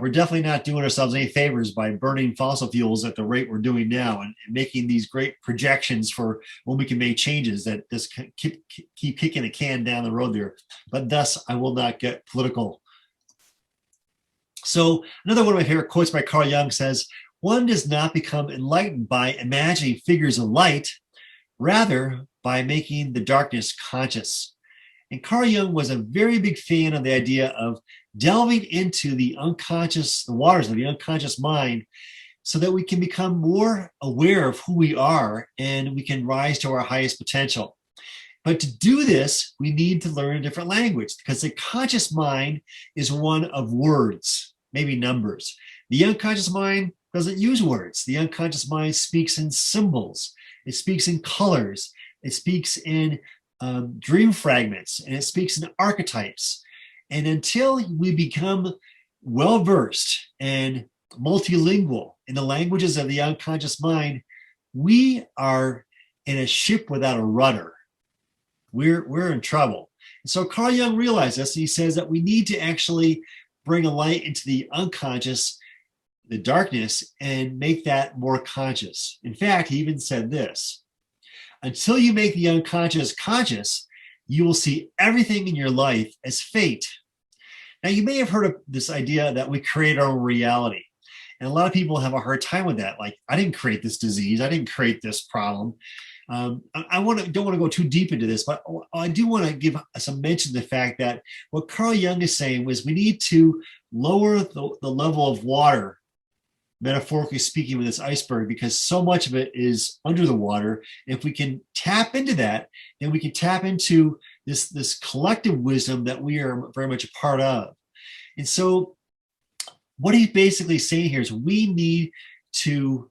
definitely not doing ourselves any favors by burning fossil fuels at the rate we're doing now and making these great projections for when we can make changes that just keep kicking the can down the road there. But thus, I will not get political. So another one of my favorite quotes by Carl Jung says, "One does not become enlightened by imagining figures of light, rather by making the darkness conscious." And Carl Jung was a very big fan of the idea of delving into the unconscious, the waters of the unconscious mind, so that we can become more aware of who we are and we can rise to our highest potential. But to do this, we need to learn a different language, because the conscious mind is one of words, maybe numbers. The unconscious mind doesn't use words. The unconscious mind speaks in symbols. It speaks in colors. It speaks in dream fragments, and it speaks in archetypes. And until we become well-versed and multilingual in the languages of the unconscious mind, we are in a ship without a rudder. We're in trouble. And so Carl Jung realized this, and he says that we need to actually bring a light into the unconscious, the darkness, and make that more conscious. In fact, he even said this: until you make the unconscious conscious, you will see everything in your life as fate. Now, you may have heard of this idea that we create our own reality. And a lot of people have a hard time with that. Like, I didn't create this disease. I didn't create this problem. I don't want to go too deep into this, but I do want to give some mention to the fact that what Carl Jung is saying was we need to lower the level of water, metaphorically speaking, with this iceberg, because so much of it is under the water. If we can tap into that, then we can tap into this collective wisdom that we are very much a part of. And so what he's basically saying here is we need to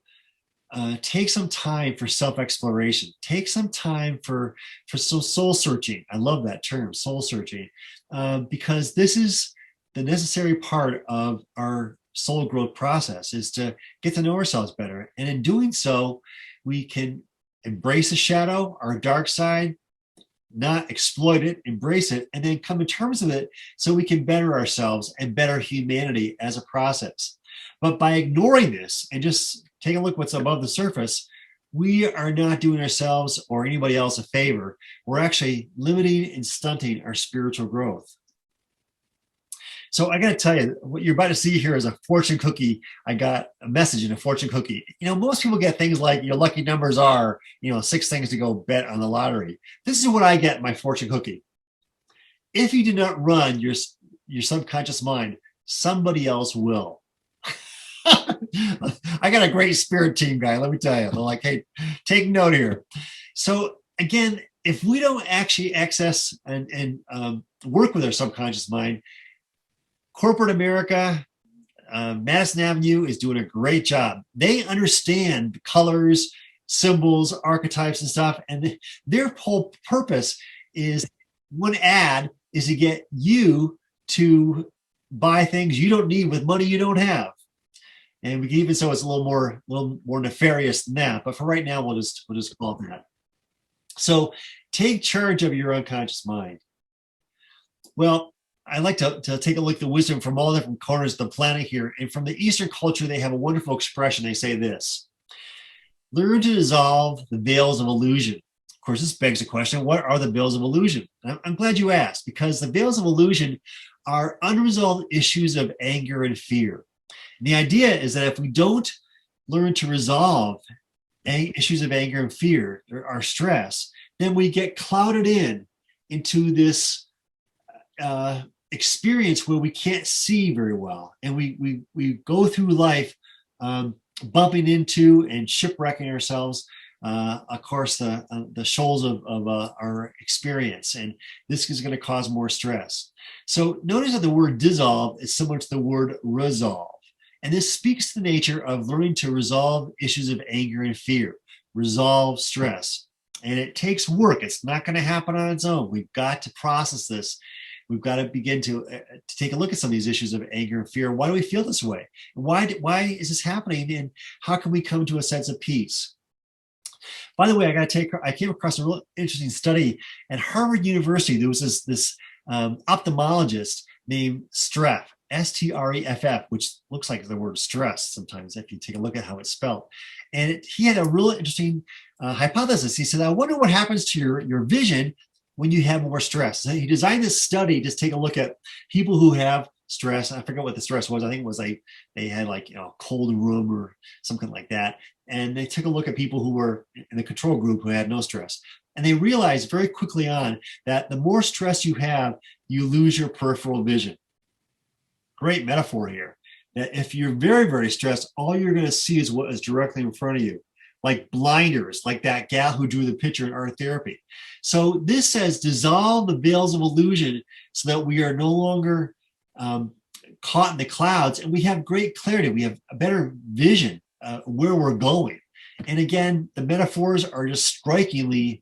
take some time for self-exploration, take some time for soul searching. I love that term, soul searching, because this is the necessary part of our soul growth process, is to get to know ourselves better. And in doing so, we can embrace the shadow, our dark side, not exploit it, embrace it, and then come to terms with it so we can better ourselves and better humanity as a process. But by ignoring this and just take a look what's above the surface, we are not doing ourselves or anybody else a favor. We're actually limiting and stunting our spiritual growth. So I got to tell you, what you're about to see here is a fortune cookie. I got a message in a fortune cookie. You know, most people get things like your lucky numbers are, 6 things to go bet on the lottery. This is what I get in my fortune cookie. If you do not run your subconscious mind, somebody else will. I got a great spirit team, guy. Let me tell you. They're like, hey, take note here. So again, if we don't actually access and work with our subconscious mind, corporate America, Madison Avenue is doing a great job. They understand colors, symbols, archetypes, and stuff. And their whole purpose is, one ad is to get you to buy things you don't need with money you don't have. And we can even so it's a little more nefarious than that. But for right now, we'll just call it that. So take charge of your unconscious mind. Well, I like to take a look at the wisdom from all different corners of the planet here. And from the Eastern culture, they have a wonderful expression. They say this: learn to dissolve the veils of illusion. Of course, this begs the question, what are the veils of illusion? I'm glad you asked, because the veils of illusion are unresolved issues of anger and fear. And the idea is that if we don't learn to resolve issues of anger and fear, or our stress, then we get clouded into this experience where we can't see very well, and we go through life bumping into and shipwrecking ourselves, of course, the shoals of our experience, and this is going to cause more stress. So notice that the word dissolve is similar to the word resolve, and this speaks to the nature of learning to resolve issues of anger and fear, resolve stress, and it takes work. It's not going to happen on its own. We've got to process this. We've got to begin to take a look at some of these issues of anger and fear. Why do we feel this way? Why is this happening? And how can we come to a sense of peace? By the way, I came across a real interesting study at Harvard University. There was this ophthalmologist named Streff, S-T-R-E-F-F, which looks like the word stress sometimes if you take a look at how it's spelled. And he had a real interesting hypothesis. He said, I wonder what happens to your vision when you have more stress. So he designed this study to take a look at people who have stress. I forget what the stress was. I think it was like they had a cold room or something like that. And they took a look at people who were in the control group who had no stress. And they realized very quickly on that the more stress you have, you lose your peripheral vision. Great metaphor here. That if you're very, very stressed, all you're going to see is what is directly in front of you. Like blinders, like that gal who drew the picture in art therapy. So this says dissolve the veils of illusion so that we are no longer caught in the clouds, and we have great clarity. We have a better vision where we're going. And again, the metaphors are just strikingly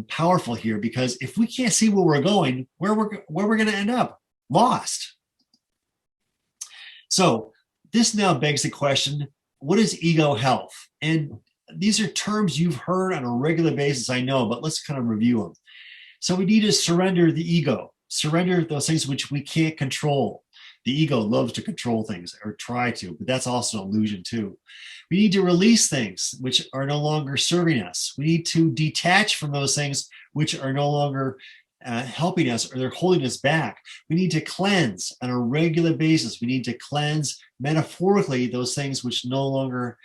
powerful here, because if we can't see where we're going, where we're going to end up, lost. So this now begs the question, what is ego health? And these are terms you've heard on a regular basis, I know, but let's kind of review them. So we need to surrender the ego, surrender those things which we can't control. The ego loves to control things, or try to, but that's also an illusion too. We need to release things which are no longer serving us. We need to detach from those things which are no longer helping us, or they're holding us back. We need to cleanse on a regular basis. We need to cleanse metaphorically those things which no longer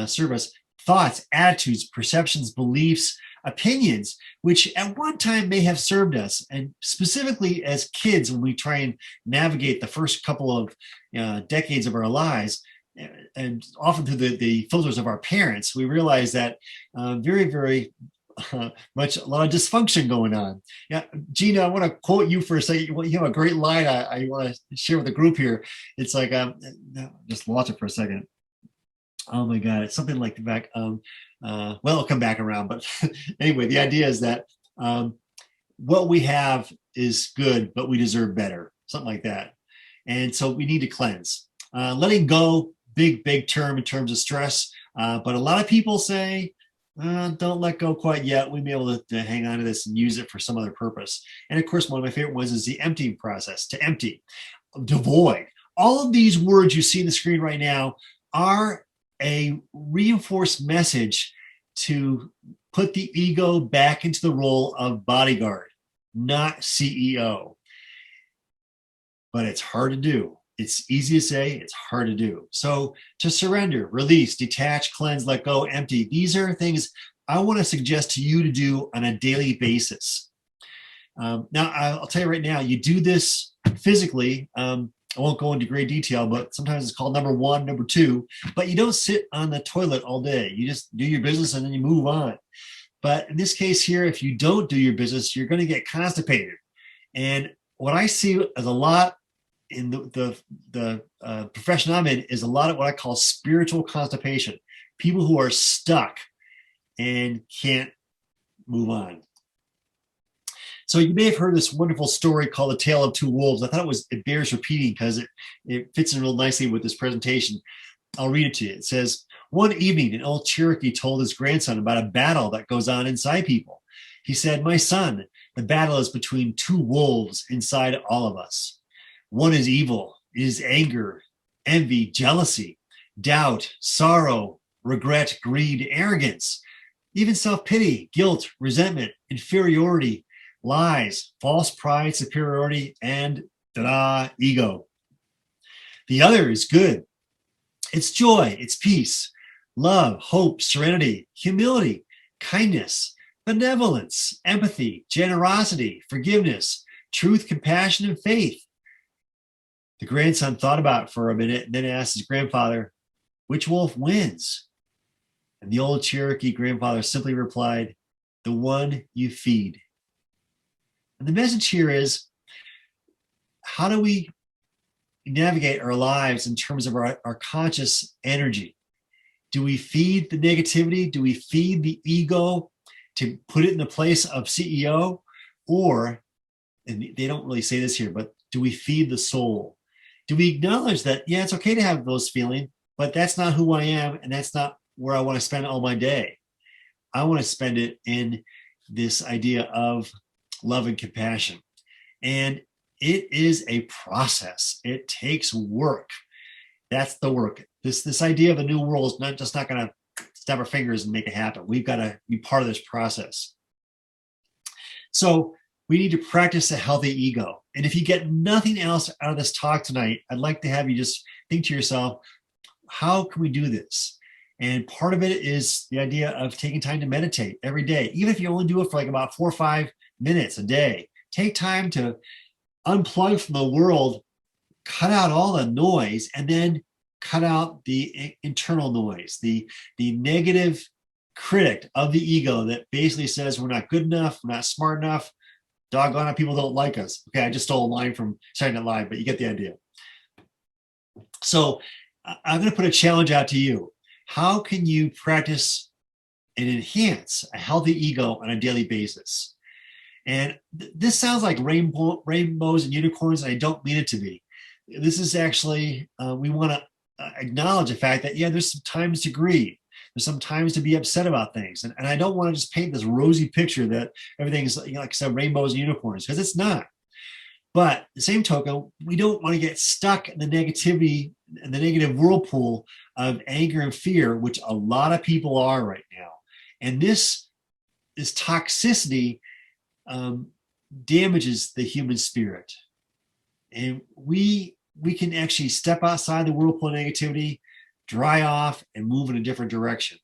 serve us. Thoughts, attitudes, perceptions, beliefs, opinions, which at one time may have served us, and specifically as kids when we try and navigate the first couple of decades of our lives, and often through the filters of our parents, we realize that very much a lot of dysfunction going on. Yeah, Gina, I want to quote you for a second. You have a great line I want to share with the group here. It's like, just lost it for a second. Oh my God, it's something like the back. Well, it'll come back around. But anyway, the idea is that what we have is good, but we deserve better. Something like that. And so we need to cleanse. Letting go, big term in terms of stress. But a lot of people say, don't let go quite yet. We may be able to hang on to this and use it for some other purpose. And of course, one of my favorite ones is the emptying process, to empty, to void. All of these words you see on the screen right now are a reinforced message to put the ego back into the role of bodyguard, not CEO. But it's hard to do. It's easy to say, it's hard to do. So to surrender, release, detach, cleanse, let go, empty. These are things I want to suggest to you to do on a daily basis. Now, I'll tell you right now, you do this physically. I won't go into great detail, but sometimes it's called number 1, number 2, but you don't sit on the toilet all day. You just do your business and then you move on. But in this case here, if you don't do your business, you're going to get constipated. And what I see as a lot in the profession I'm in is a lot of what I call spiritual constipation. People who are stuck and can't move on. So you may have heard this wonderful story called The Tale of Two Wolves. I thought it bears repeating because it fits in real nicely with this presentation. I'll read it to you. It says, one evening, an old Cherokee told his grandson about a battle that goes on inside people. He said, my son, the battle is between two wolves inside all of us. One is evil. It is anger, envy, jealousy, doubt, sorrow, regret, greed, arrogance, even self-pity, guilt, resentment, inferiority, lies, false pride, superiority, and ego. The other is good. It's joy, it's peace, love, hope, serenity, humility, kindness, benevolence, empathy, generosity, forgiveness, truth, compassion, and faith. The grandson thought about it for a minute and then asked his grandfather, which wolf wins? And the old Cherokee grandfather simply replied, the one you feed. And the message here is, how do we navigate our lives in terms of our conscious energy? Do we feed the negativity? Do we feed the ego to put it in the place of CEO? Or, and they don't really say this here, but do we feed the soul? Do we acknowledge that, yeah, it's okay to have those feelings, but that's not who I am, and that's not where I want to spend all my day. I want to spend it in this idea of love and compassion. And it is a process. It takes work. That's the work. This idea of a new world is not going to snap our fingers and make it happen. We've got to be part of this process. So we need to practice a healthy ego. And if you get nothing else out of this talk tonight, I'd like to have you just think to yourself, how can we do this? And part of it is the idea of taking time to meditate every day. Even if you only do it for like about 4 or 5 minutes a day, take time to unplug from the world, cut out all the noise, and then cut out the internal noise, the negative critic of the ego that basically says we're not good enough, we're not smart enough, doggone it, people don't like us. Okay, I just stole a line from Saturday Night Live, but you get the idea. So I'm going to put a challenge out to you. How can you practice and enhance a healthy ego on a daily basis? And this sounds like rainbows and unicorns, and I don't mean it to be. This is actually, we want to acknowledge the fact that, yeah, there's some times to grieve. There's some times to be upset about things. And I don't want to just paint this rosy picture that everything is, like I said, rainbows and unicorns, because it's not. But the same token, we don't want to get stuck in the negativity and the negative whirlpool of anger and fear, which a lot of people are right now. And this toxicity damages the human spirit. And we can actually step outside the whirlpool of negativity, dry off, and move in a different direction.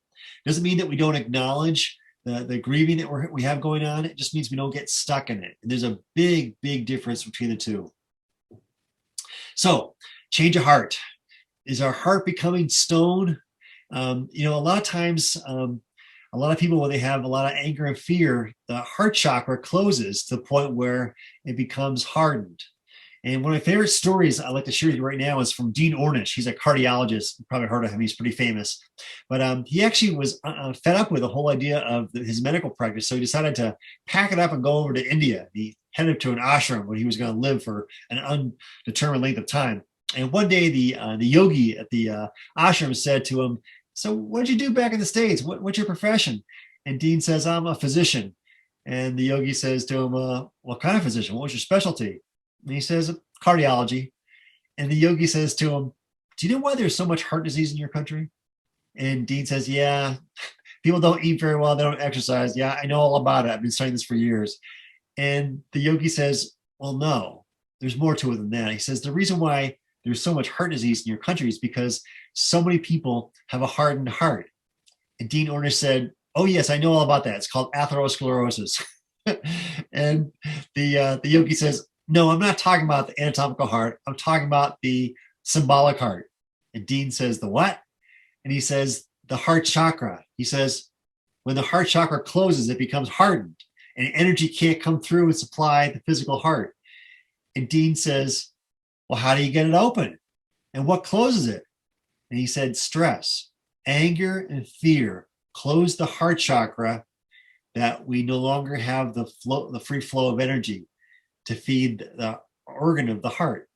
Doesn't mean that we don't acknowledge the grieving that we have going on. It just means we don't get stuck in it. And there's a big, big difference between the two. So, change of heart. Is our heart becoming stone? A lot of times, a lot of people, when they have a lot of anger and fear, the heart chakra closes to the point where it becomes hardened. And one of my favorite stories I'd like to share with you right now is from Dean Ornish. He's a cardiologist. You've probably heard of him. He's pretty famous. But he actually was fed up with the whole idea of his medical practice. So he decided to pack it up and go over to India. He headed to an ashram where he was going to live for an undetermined length of time. And one day, the yogi at the ashram said to him, "So what did you do back in the States? What's your profession?" And Dean says, "I'm a physician." And the yogi says to him, "What kind of physician? What was your specialty?" And he says, "Cardiology." And the yogi says to him, "Do you know why there's so much heart disease in your country?" And Dean says, "Yeah, people don't eat very well. They don't exercise. Yeah, I know all about it. I've been studying this for years." And the yogi says, "Well, no, there's more to it than that." He says, "The reason why there's so much heart disease in your country is because so many people have a hardened heart." And Dean Ornish said, "Oh, yes, I know all about that. It's called atherosclerosis." And the yogi says, "No, I'm not talking about the anatomical heart. I'm talking about the symbolic heart." And Dean says, "The what?" And he says, "The heart chakra." He says, when the heart chakra closes, it becomes hardened and energy can't come through and supply the physical heart. And Dean says, "Well, how do you get it open? And what closes it?" And he said, "Stress, anger, and fear close the heart chakra, that we no longer have the free flow of energy to feed the organ of the heart."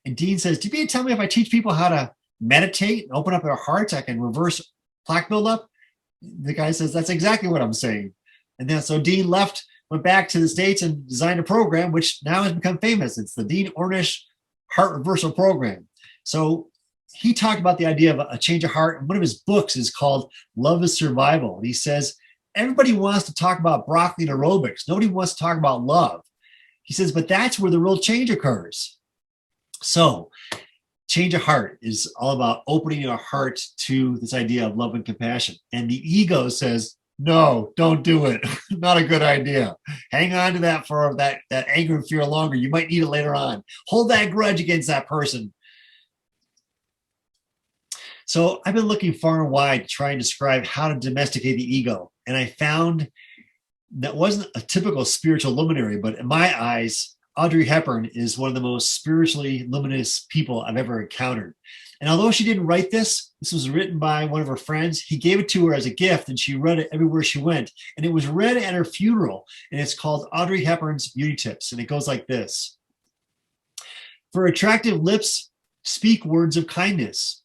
And Dean says, "Do you mean to tell me if I teach people how to meditate and open up their hearts, I can reverse plaque buildup?" The guy says, "That's exactly what I'm saying." And then so Dean went back to the States and designed a program which now has become famous. It's the Dean Ornish Heart Reversal Program. So he talked about the idea of a change of heart, and one of his books is called Love is Survival. And he says, everybody wants to talk about broccoli and aerobics. Nobody wants to talk about love. He says, but that's where the real change occurs. So change of heart is all about opening your heart to this idea of love and compassion. And the ego says, no, don't do it. Not a good idea. Hang on to that for that anger and fear longer. You might need it later on. Hold that grudge against that person. So I've been looking far and wide to try and describe how to domesticate the ego. And I found that wasn't a typical spiritual luminary, but in my eyes, Audrey Hepburn is one of the most spiritually luminous people I've ever encountered. And although she didn't write this was written by one of her friends. He gave it to her as a gift and she read it everywhere she went. And it was read at her funeral. And it's called Audrey Hepburn's Beauty Tips. And it goes like this. For attractive lips, speak words of kindness.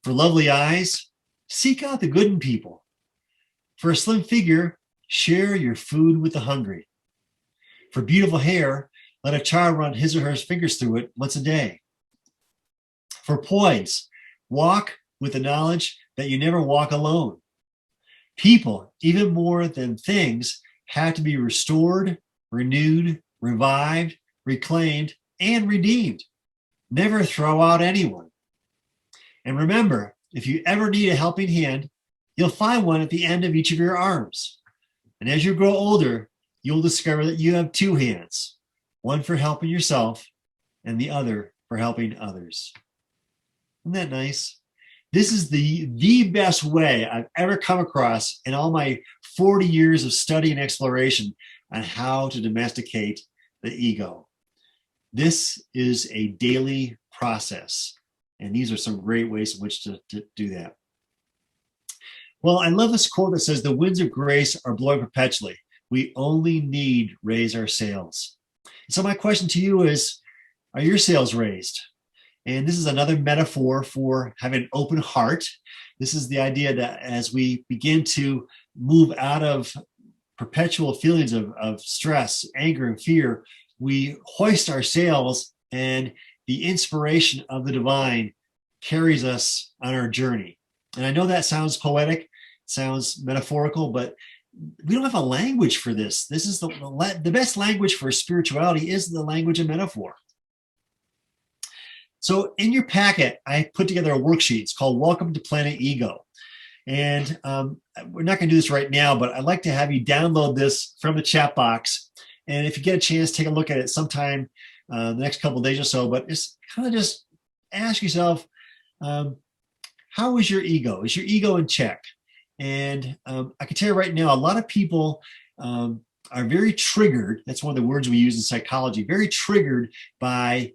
For lovely eyes, seek out the good in people. For a slim figure, share your food with the hungry. For beautiful hair, let a child run his or her fingers through it once a day. For poise, walk with the knowledge that you never walk alone. People, even more than things, have to be restored, renewed, revived, reclaimed, and redeemed. Never throw out anyone. And remember, if you ever need a helping hand, you'll find one at the end of each of your arms. And as you grow older, you'll discover that you have two hands, one for helping yourself and the other for helping others. Isn't that nice? This is the best way I've ever come across in all my 40 years of study and exploration on how to domesticate the ego. This is a daily process, and these are some great ways in which to do that. Well, I love this quote that says, the winds of grace are blowing perpetually. We only need raise our sails. So my question to you is, are your sails raised? And this is another metaphor for having an open heart. This is the idea that as we begin to move out of perpetual feelings of stress, anger, and fear, we hoist our sails, and the inspiration of the divine carries us on our journey. And I know that sounds poetic, sounds metaphorical, but we don't have a language for this. This is the best language for spirituality is the language of metaphor. So in your packet, I put together a worksheet. It's called Welcome to Planet Ego. And we're not going to do this right now, but I'd like to have you download this from the chat box. And if you get a chance, take a look at it sometime the next couple of days or so. But just ask yourself, how is your ego? Is your ego in check? And I can tell you right now, a lot of people are very triggered. That's one of the words we use in psychology, very triggered by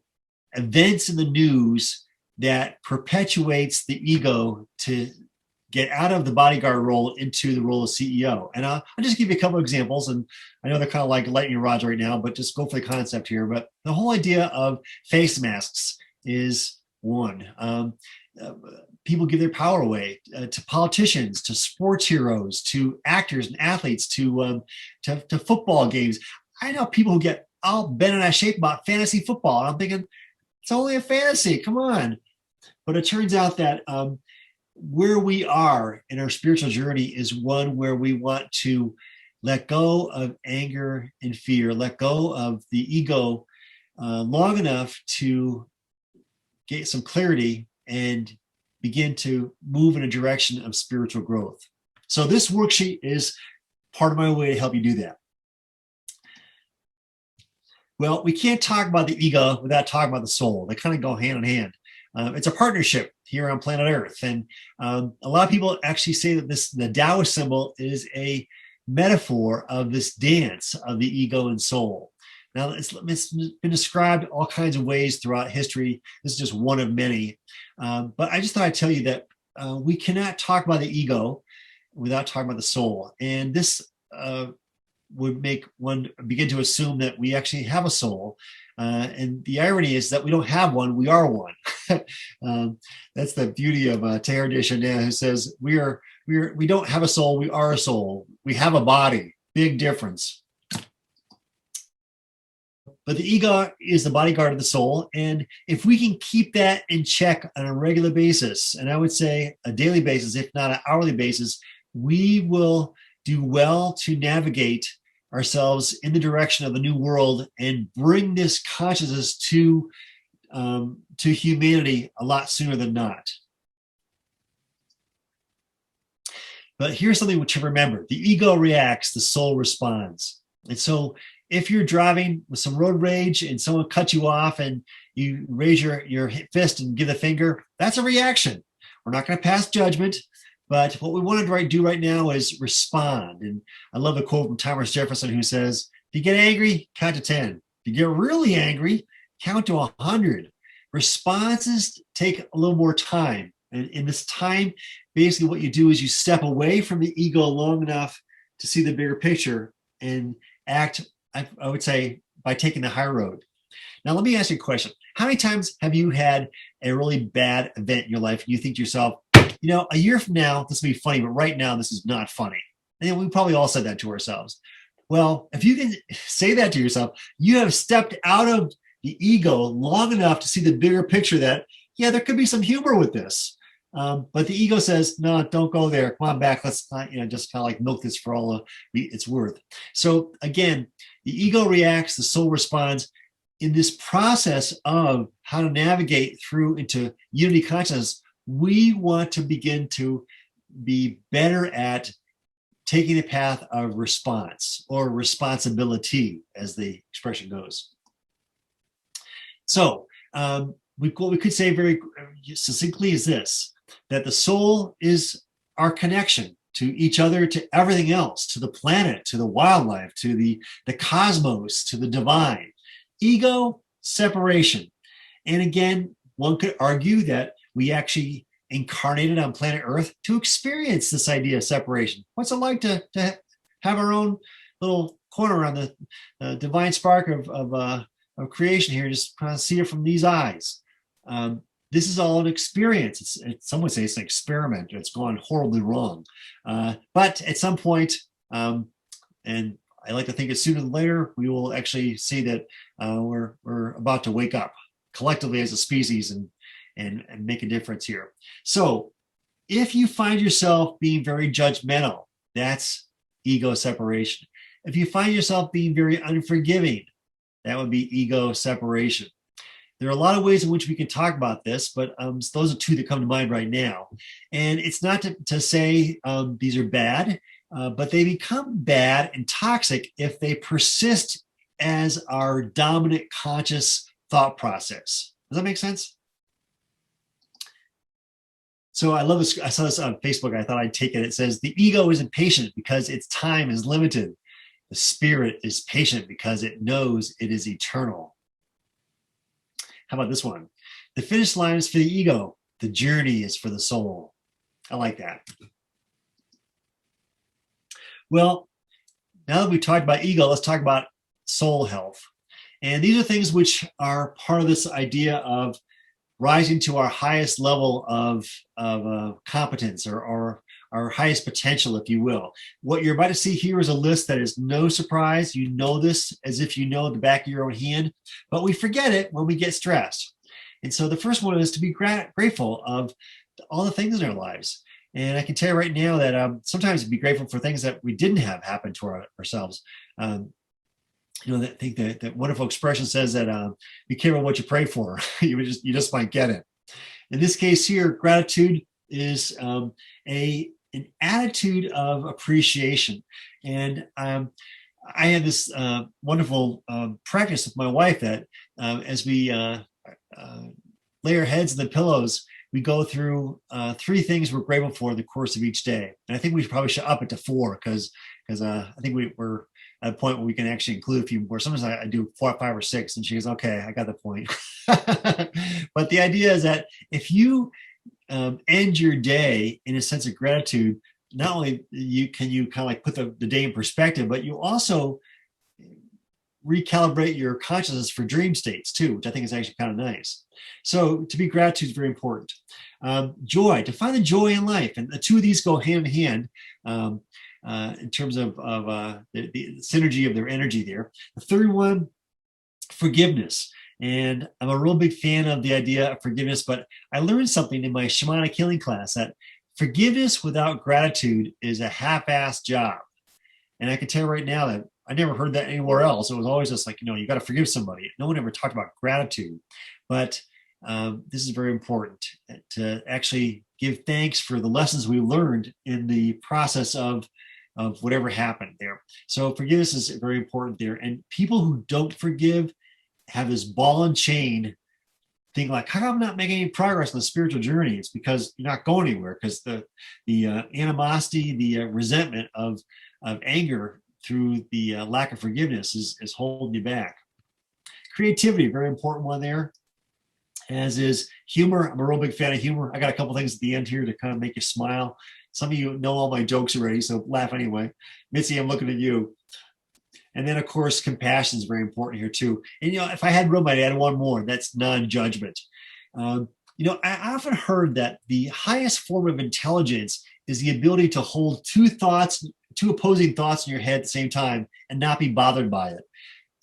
events in the news that perpetuates the ego to get out of the bodyguard role into the role of CEO. And I'll just give you a couple of examples. And I know they're kind of like lightning rods right now, but just go for the concept here. But the whole idea of face masks is one. People give their power away to politicians, to sports heroes, to actors and athletes, to football games. I know people who get all bent out of shape about fantasy football. And I'm thinking, it's only a fantasy, come on. But it turns out that where we are in our spiritual journey is one where we want to let go of anger and fear, let go of the ego long enough to get some clarity and begin to move in a direction of spiritual growth. So this worksheet is part of my way to help you do that. Well, we can't talk about the ego without talking about the soul. They kind of go hand in hand. It's a partnership here on planet Earth. And a lot of people actually say that the Taoist symbol is a metaphor of this dance of the ego and soul. Now, it's been described all kinds of ways throughout history. This is just one of many. But I just thought I'd tell you that we cannot talk about the ego without talking about the soul. And this would make one begin to assume that we actually have a soul. And the irony is that we don't have one, we are one. That's the beauty of Teilhard de Chardin, who says we don't have a soul, we are a soul. We have a body, big difference. But the ego is the bodyguard of the soul. And if we can keep that in check on a regular basis, and I would say a daily basis, if not an hourly basis, we will do well to navigate ourselves in the direction of the new world and bring this consciousness to humanity a lot sooner than not. But here's something to remember. The ego reacts, the soul responds. And so if you're driving with some road rage and someone cuts you off and you raise your fist and give the finger, that's a reaction. We're not going to pass judgment. But what we want to do right now is respond. And I love a quote from Thomas Jefferson who says, if you get angry, count to 10. If you get really angry, count to 100. Responses take a little more time. And in this time, basically what you do is you step away from the ego long enough to see the bigger picture and act, I would say, by taking the high road. Now, let me ask you a question. How many times have you had a really bad event in your life and you think to yourself, you know, a year from now, this will be funny, but right now, this is not funny. And we probably all said that to ourselves. Well, if you can say that to yourself, you have stepped out of the ego long enough to see the bigger picture that, yeah, there could be some humor with this. But the ego says, no, don't go there. Come on back. Let's not, just kind of like milk this for all it's worth. So again, the ego reacts, the soul responds. In this process of how to navigate through into unity consciousness, we want to begin to be better at taking the path of response or responsibility, as the expression goes. So what we could say very succinctly is this, that the soul is our connection to each other, to everything else, to the planet, to the wildlife, to the cosmos, to the divine. Ego, separation. And again, one could argue that we actually incarnated on planet Earth to experience this idea of separation. What's it like to have our own little corner on the divine spark of creation here. Just kind of see it from these eyes. This is all an experience. Some would say it's an experiment. It's gone horribly wrong. But at some point, and I like to think it's sooner than later, we will actually see that we're about to wake up collectively as a species and make a difference here. So if you find yourself being very judgmental, that's ego separation. If you find yourself being very unforgiving, that would be ego separation. There are a lot of ways in which we can talk about this, but those are two that come to mind right now. And it's not to say these are bad, but they become bad and toxic if they persist as our dominant conscious thought process. Does that make sense? So I love this. I saw this on Facebook. I thought I'd take it. It says, the ego is impatient because its time is limited. The spirit is patient because it knows it is eternal. How about this one? The finish line is for the ego. The journey is for the soul. I like that. Well, now that we've talked about ego, let's talk about soul health. And these are things which are part of this idea of rising to our highest level of competence or our highest potential, if you will. What you're about to see here is a list that is no surprise. You know this as if you know the back of your own hand, but we forget it when we get stressed. And so the first one is to be grateful of all the things in our lives. And I can tell you right now that sometimes be grateful for things that we didn't have happen to ourselves. You know, I think that wonderful expression says that be careful what you pray for. you just might get it. In this case here, gratitude is an attitude of appreciation. And I had this wonderful practice with my wife that as we lay our heads in the pillows, we go through 3 things we're grateful for in the course of each day. And I think we probably should up it to 4 because I think we're at a point where we can actually include a few more. Sometimes I do 4, 5, or 6, and she goes, okay, I got the point. But the idea is that if you end your day in a sense of gratitude, not only can you kind of like put the day in perspective, but you also recalibrate your consciousness for dream states too, which I think is actually kind of nice. So to be gratitude is very important. Joy, to find the joy in life. And the 2 of these go hand in hand in terms of the synergy of their energy there. The third one, forgiveness. And I'm a real big fan of the idea of forgiveness, but I learned something in my shamanic healing class that forgiveness without gratitude is a half-assed job. And I can tell you right now that I never heard that anywhere else. It was always just like, you got to forgive somebody. No one ever talked about gratitude. But this is very important to actually give thanks for the lessons we learned in the process of whatever happened there. So forgiveness is very important there. And people who don't forgive have this ball and chain thing like, how come I'm not making any progress on the spiritual journey? It's because you're not going anywhere, because the animosity, the resentment of anger through the lack of forgiveness is holding you back. Creativity, very important one there, as is humor. I'm a real big fan of humor. I got a couple things at the end here to kind of make you smile. Some of you know all my jokes already, so laugh anyway. Mitzi, I'm looking at you. And then, of course, compassion is very important here too. And, if I had room, I'd add one more. That's non-judgment. I often heard that the highest form of intelligence is the ability to hold 2 opposing thoughts in your head at the same time and not be bothered by it.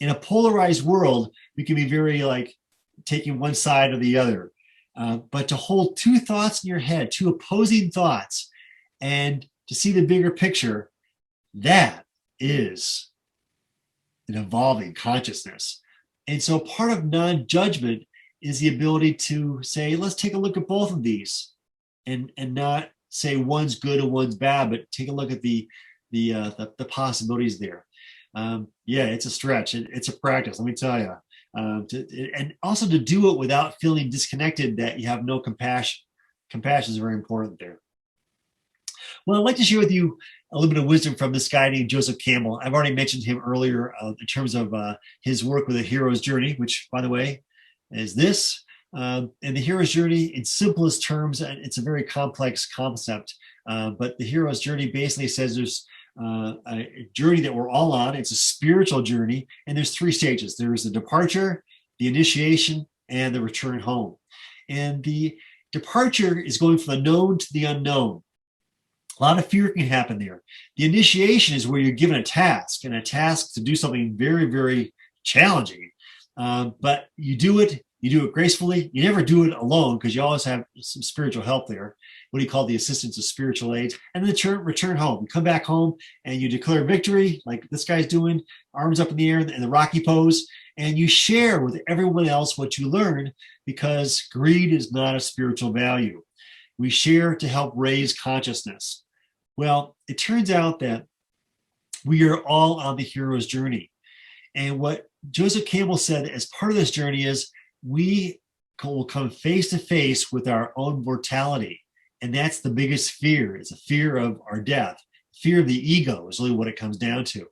In a polarized world, we can be very like taking one side or the other. But to hold 2 thoughts in your head, 2 opposing thoughts, and to see the bigger picture, that is an evolving consciousness. And so part of non-judgment is the ability to say, let's take a look at both of these and not say one's good and one's bad, but take a look at the possibilities there. Yeah, it's a stretch. It's a practice, let me tell you. And also to do it without feeling disconnected, that you have no compassion. Compassion is very important there. Well, I'd like to share with you a little bit of wisdom from this guy named Joseph Campbell. I've already mentioned him earlier in terms of his work with the hero's journey, which, by the way, is this. And the hero's journey, in simplest terms, it's a very complex concept, but the hero's journey basically says there's a journey that we're all on. It's a spiritual journey, and there's 3 stages. There's the departure, the initiation, and the return home. And the departure is going from the known to the unknown. A lot of fear can happen there. The initiation is where you're given a task, and a task to do something very, very challenging. But you do it gracefully. You never do it alone because you always have some spiritual help there. What do you call the assistance of spiritual aids? And then return home. You come back home and you declare victory, like this guy's doing, arms up in the air in the Rocky pose, and you share with everyone else what you learned, because greed is not a spiritual value. We share to help raise consciousness. Well, it turns out that we are all on the hero's journey. And what Joseph Campbell said as part of this journey is we will come face to face with our own mortality. And that's the biggest fear. It's a fear of our death. Fear of the ego is really what it comes down to.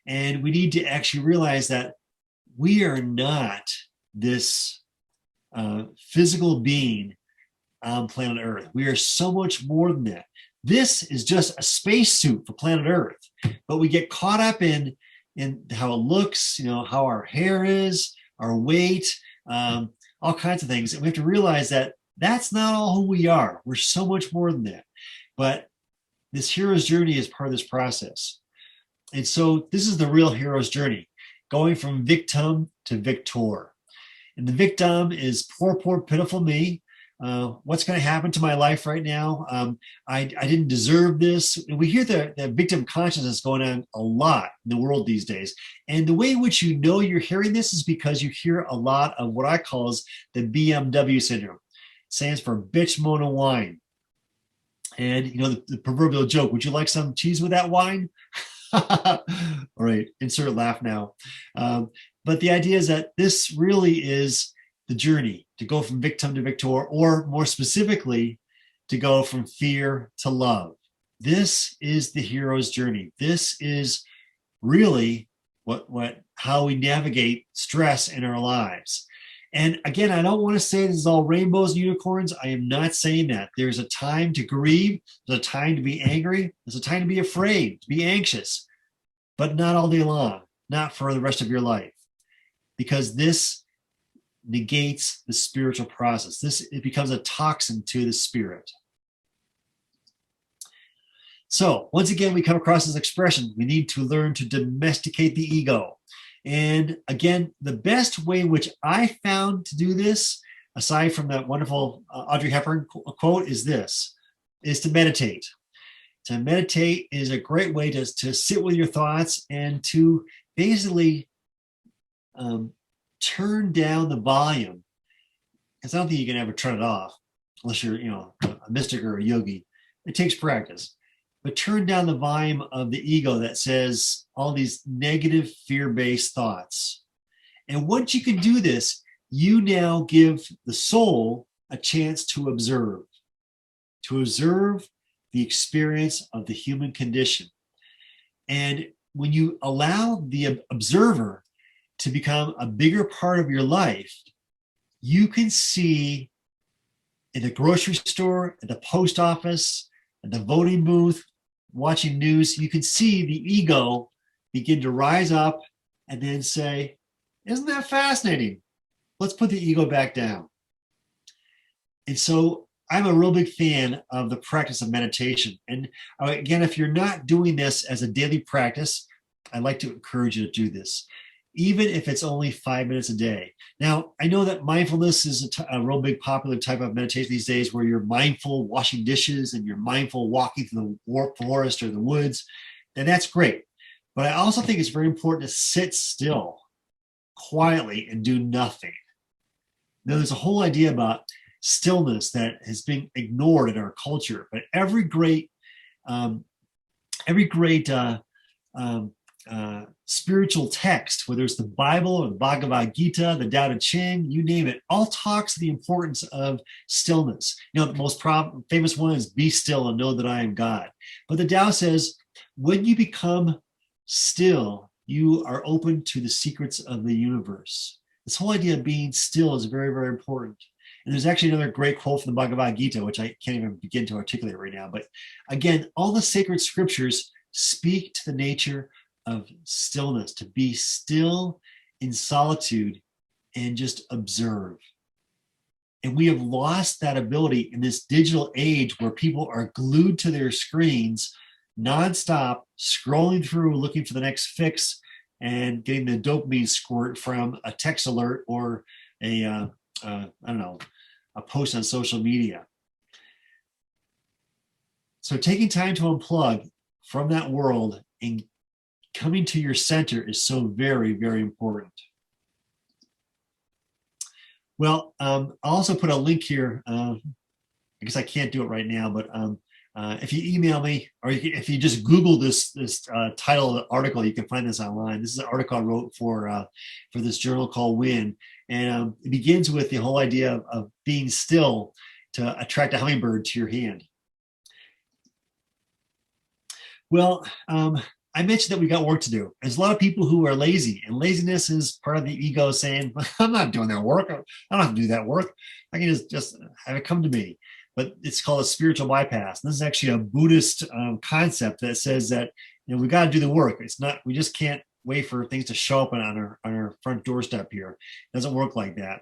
And we need to actually realize that we are not this physical being on planet Earth. We are so much more than that. This is just a spacesuit for planet Earth. But we get caught up in how it looks, how our hair is, our weight, all kinds of things. And we have to realize that that's not all who we are. We're so much more than that. But this hero's journey is part of this process. And so this is the real hero's journey, going from victim to victor. And the victim is poor, poor, pitiful me. What's going to happen to my life right now? I didn't deserve this. And we hear the victim consciousness going on a lot in the world these days. And the way in which you know you're hearing this is because you hear a lot of what I call is the BMW syndrome. It stands for bitch, moan, and whine. And the proverbial joke, would you like some cheese with that wine? All right, insert laugh now. But the idea is that this really is the journey to go from victim to victor, or more specifically, to go from fear to love. This is the hero's journey. This is really how we navigate stress in our lives. And again, I don't want to say this is all rainbows and unicorns. I am not saying that. There's a time to grieve. There's a time to be angry. There's a time to be afraid, to be anxious, but not all day long, not for the rest of your life, because this negates the spiritual process. It becomes a toxin to the spirit. So once again, we come across this expression, we need to learn to domesticate the ego. And again, the best way in which I found to do this, aside from that wonderful Audrey Hepburn quote, is to meditate. To meditate is a great way to sit with your thoughts and to basically turn down the volume, because I don't think you can ever turn it off unless you're, a mystic or a yogi. It takes practice. But turn down the volume of the ego that says all these negative, fear-based thoughts. And once you can do this, you now give the soul a chance to observe the experience of the human condition. And when you allow the observer to become a bigger part of your life, you can see in the grocery store, at the post office, at the voting booth, watching news, you can see the ego begin to rise up and then say, isn't that fascinating? Let's put the ego back down. And so I'm a real big fan of the practice of meditation. And again, if you're not doing this as a daily practice, I'd like to encourage you to do this, even if it's only 5 minutes a day. Now, I know that mindfulness is a real big popular type of meditation these days, where you're mindful washing dishes and you're mindful walking through the forest or the woods, and that's great. But I also think it's very important to sit still, quietly, and do nothing. Now, there's a whole idea about stillness that has been ignored in our culture, but every great spiritual text, whether it's the Bible or the Bhagavad Gita, the Tao Te Ching, you name it, all talks the importance of stillness. The most famous one is be still and know that I am God. But the Tao says, when you become still, you are open to the secrets of the universe. This whole idea of being still is very, very important. And there's actually another great quote from the Bhagavad Gita, which I can't even begin to articulate right now. But again, all the sacred scriptures speak to the nature of stillness, to be still in solitude and just observe. And we have lost that ability in this digital age where people are glued to their screens nonstop, scrolling through, looking for the next fix and getting the dopamine squirt from a text alert or I don't know, a post on social media. So taking time to unplug from that world and coming to your center is so very, very important. Well, I'll also put a link here. I guess I can't do it right now, but if you email me, or if you just Google this title of the article, you can find this online. This is an article I wrote for this journal called Win, and it begins with the whole idea of being still to attract a hummingbird to your hand. Well, I mentioned that we got work to do. There's a lot of people who are lazy, and laziness is part of the ego saying, I'm not doing that work. I don't have to do that work. I can just have it come to me. But it's called a spiritual bypass. And this is actually a Buddhist concept that says that, you know, we got to do the work. It's not, we just can't wait for things to show up on our front doorstep here. It doesn't work like that.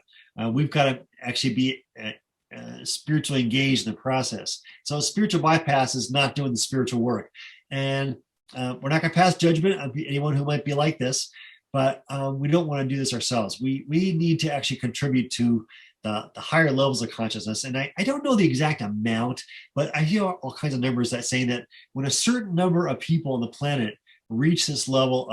We've got to actually be spiritually engaged in the process. So a spiritual bypass is not doing the spiritual work. And we're not going to pass judgment on anyone who might be like this, but we don't want to do this ourselves. We need to actually contribute to the higher levels of consciousness. And I don't know the exact amount, but I hear all kinds of numbers that saying that when a certain number of people on the planet reach this level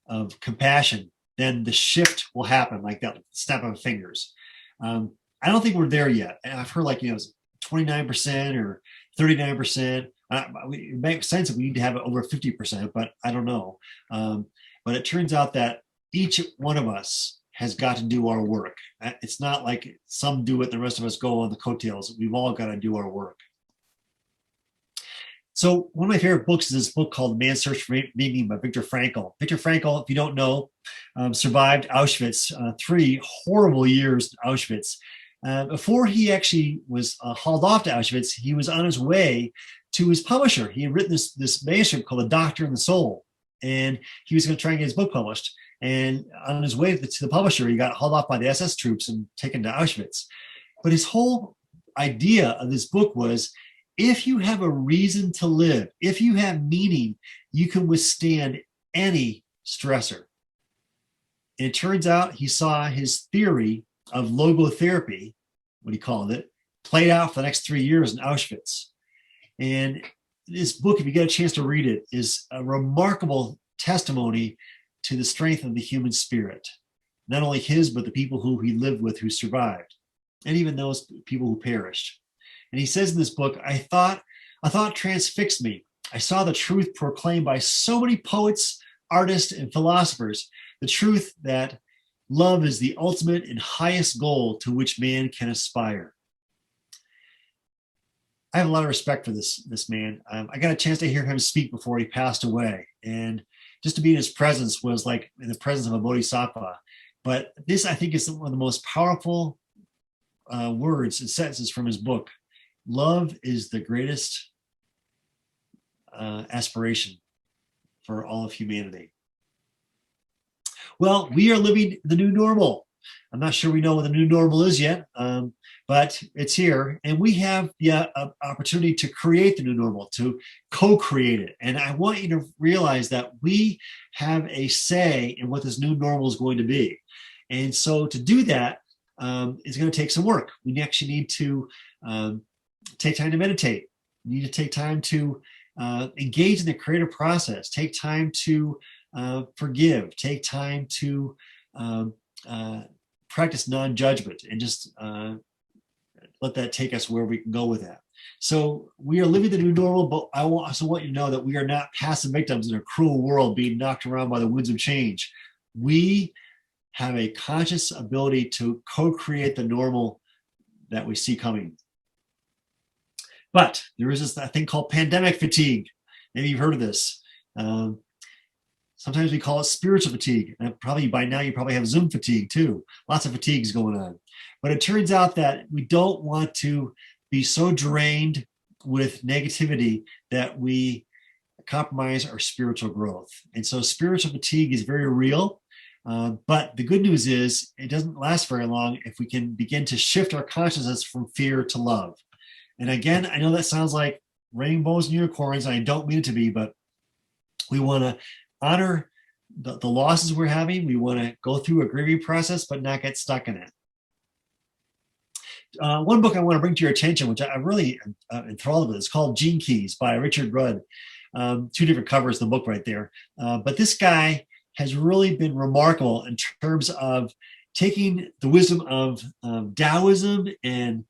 of compassion, then the shift will happen like that, snap of fingers. I don't think we're there yet. And I've heard like, 29% or 39%. It makes sense that we need to have it over 50%, but I don't know. But it turns out that each one of us has got to do our work. It's not like some do it, the rest of us go on the coattails. We've all got to do our work. So one of my favorite books is this book called Man's Search for Meaning by Viktor Frankl. Viktor Frankl, if you don't know, survived Auschwitz, 3 horrible years in Auschwitz. Before he actually was hauled off to Auschwitz, he was on his way to his publisher. He had written this manuscript called The Doctor and the Soul, and he was going to try and get his book published. And on his way to the publisher, he got hauled off by the SS troops and taken to Auschwitz. But his whole idea of this book was, if you have a reason to live, if you have meaning, you can withstand any stressor. And it turns out he saw his theory of logotherapy, what he called it, played out for the next 3 years in Auschwitz. And this book, if you get a chance to read it, is a remarkable testimony to the strength of the human spirit. Not only his, but the people who he lived with who survived, and even those people who perished. And he says in this book, a thought transfixed me. I saw the truth proclaimed by so many poets, artists, and philosophers, the truth that love is the ultimate and highest goal to which man can aspire. I have a lot of respect for this man. I got a chance to hear him speak before he passed away. And just to be in his presence was like in the presence of a bodhisattva. But this, I think, is one of the most powerful words and sentences from his book. Love is the greatest aspiration for all of humanity. Well, we are living the new normal. I'm not sure we know what the new normal is yet, but it's here. And we have the opportunity to create the new normal, to co-create it. And I want you to realize that we have a say in what this new normal is going to be. And so to do that, it's going to take some work. We actually need to take time to meditate. We need to take time to engage in the creative process, take time to forgive, take time to practice non-judgment, and just let that take us where we can go with that. So we are living the new normal, but I also want you to know that we are not passive victims in a cruel world being knocked around by the winds of change. We have a conscious ability to co-create the normal that we see coming. But there is this thing called pandemic fatigue. Maybe you've heard of this. Sometimes we call it spiritual fatigue. And probably by now you probably have Zoom fatigue too. Lots of fatigues going on. But it turns out that we don't want to be so drained with negativity that we compromise our spiritual growth. And so spiritual fatigue is very real. But the good news is it doesn't last very long if we can begin to shift our consciousness from fear to love. And again, I know that sounds like rainbows and unicorns, and I don't mean it to be, but we want to honor the losses we're having. We want to go through a grieving process, but not get stuck in it. One book I want to bring to your attention, which I really am enthralled with, is called Gene Keys by Richard Rudd. Two different covers, the book right there. But this guy has really been remarkable in terms of taking the wisdom of Taoism and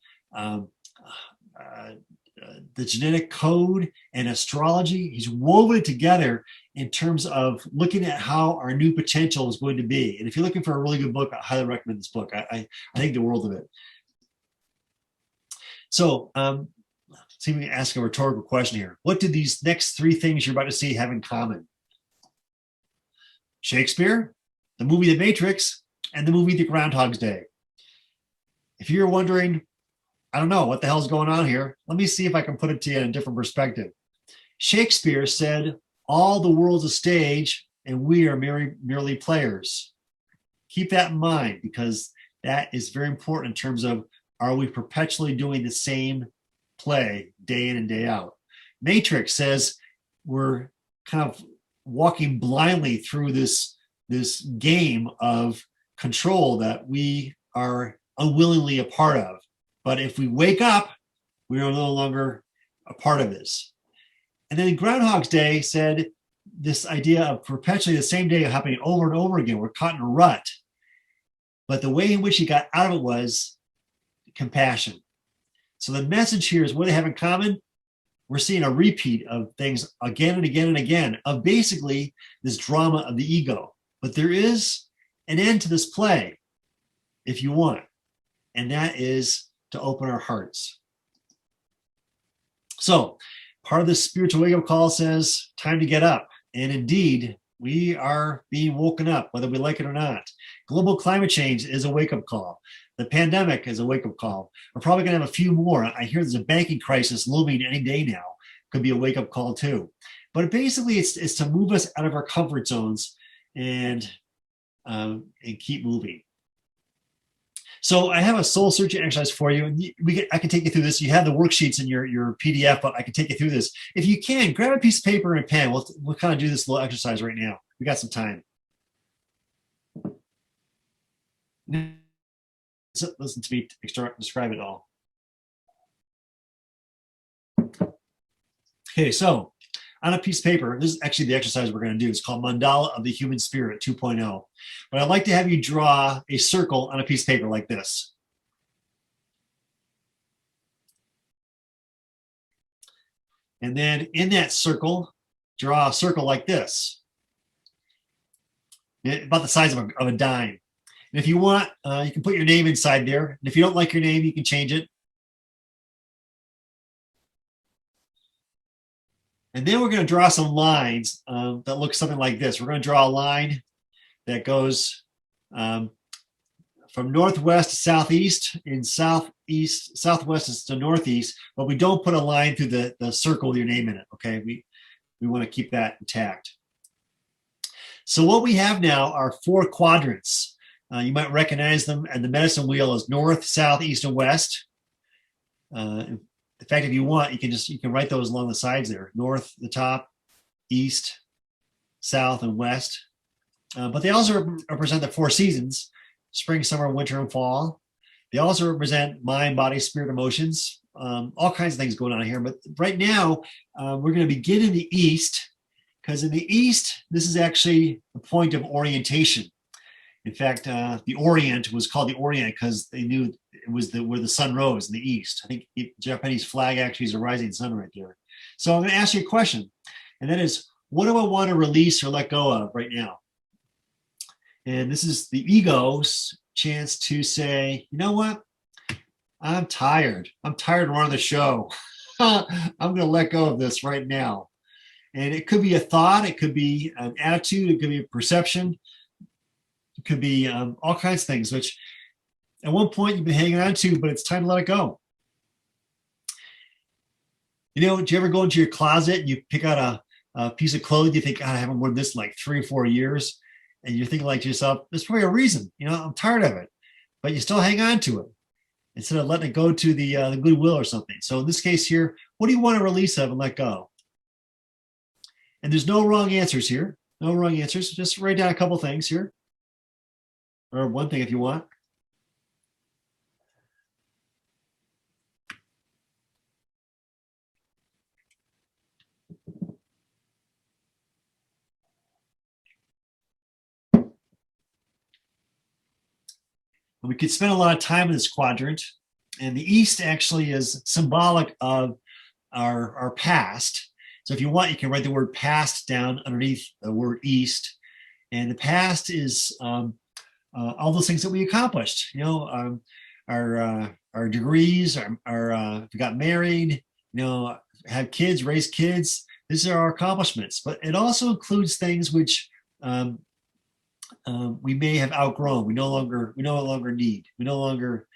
the genetic code and astrology. He's woven it together in terms of looking at how our new potential is going to be. And if you're looking for a really good book, I highly recommend this book. I think the world of it. So, see if we can ask a rhetorical question here. What do these next three things you're about to see have in common? Shakespeare, the movie The Matrix, and the movie The Groundhog's Day. If you're wondering, I don't know what the hell's going on here, let me see if I can put it to you in a different perspective. Shakespeare said, all the world's a stage and we are merely players. Keep that in mind, because that is very important in terms of, are we perpetually doing the same play day in and day out? Matrix says we're kind of walking blindly through this game of control that we are unwillingly a part of. But if we wake up, we are no longer a part of this. And then Groundhog's Day said this idea of perpetually the same day happening over and over again. We're caught in a rut. But the way in which he got out of it was compassion. So the message here is, what they have in common? We're seeing a repeat of things again and again and again, of basically this drama of the ego. But there is an end to this play, if you want, and that is to open our hearts. So part of this spiritual wake-up call says, time to get up. And indeed, we are being woken up, whether we like it or not. Global climate change is a wake-up call. The pandemic is a wake-up call. We're probably going to have a few more. I hear there's a banking crisis looming any day now. Could be a wake-up call too. But basically, it's to move us out of our comfort zones and keep moving. So I have a soul searching exercise for you. And I can take you through this. You have the worksheets in your PDF, but I can take you through this. If you can, grab a piece of paper and a pen. We'll kind of do this little exercise right now. We got some time. Listen to me describe it all. Okay, so on a piece of paper, this is actually the exercise we're going to do. It's called Mandala of the Human Spirit 2.0. But I'd like to have you draw a circle on a piece of paper like this. And then in that circle, draw a circle like this, about the size of a dime. And if you want, you can put your name inside there. And if you don't like your name, you can change it. And then we're going to draw some lines that look something like this. We're going to draw a line that goes from northwest to southeast, and southwest is to northeast, but we don't put a line through the circle with your name in it, okay? We want to keep that intact. So what we have now are 4 quadrants. You might recognize them, and the medicine wheel is north, south, east, and west. In fact, if you want, you can write those along the sides there. North, the top, east, south, and west. But they also represent the 4 seasons: spring, summer, winter, and fall. They also represent mind, body, spirit, emotions. All kinds of things going on here. But right now, we're going to begin in the east, because in the east, this is actually a point of orientation. In fact, the Orient was called the Orient because they knew it was where the sun rose in the east. I think the Japanese flag actually is a rising sun right there. So I'm going to ask you a question, and that is, what do I want to release or let go of right now? And this is the ego's chance to say, you know what? I'm tired. I'm tired of running the show. I'm going to let go of this right now. And it could be a thought. It could be an attitude. It could be a perception. It could be all kinds of things, which at one point you've been hanging on to, but it's time to let it go. You know, do you ever go into your closet and you pick out piece of clothing, you think, God, I haven't worn this in like 3 or 4 years. And you're thinking like to yourself, there's probably a reason, I'm tired of it, but you still hang on to it instead of letting it go to the Goodwill or something. So in this case here, what do you want to release of and let go? And there's no wrong answers here. No wrong answers. Just write down a couple things here. Or one thing if you want. We could spend a lot of time in this quadrant. And the east actually is symbolic of our past. So if you want, you can write the word past down underneath the word east. And the past is all those things that we accomplished. Our degrees, if we got married, had kids, raised kids. These are our accomplishments. But it also includes things which we may have outgrown. We no longer need. We no longer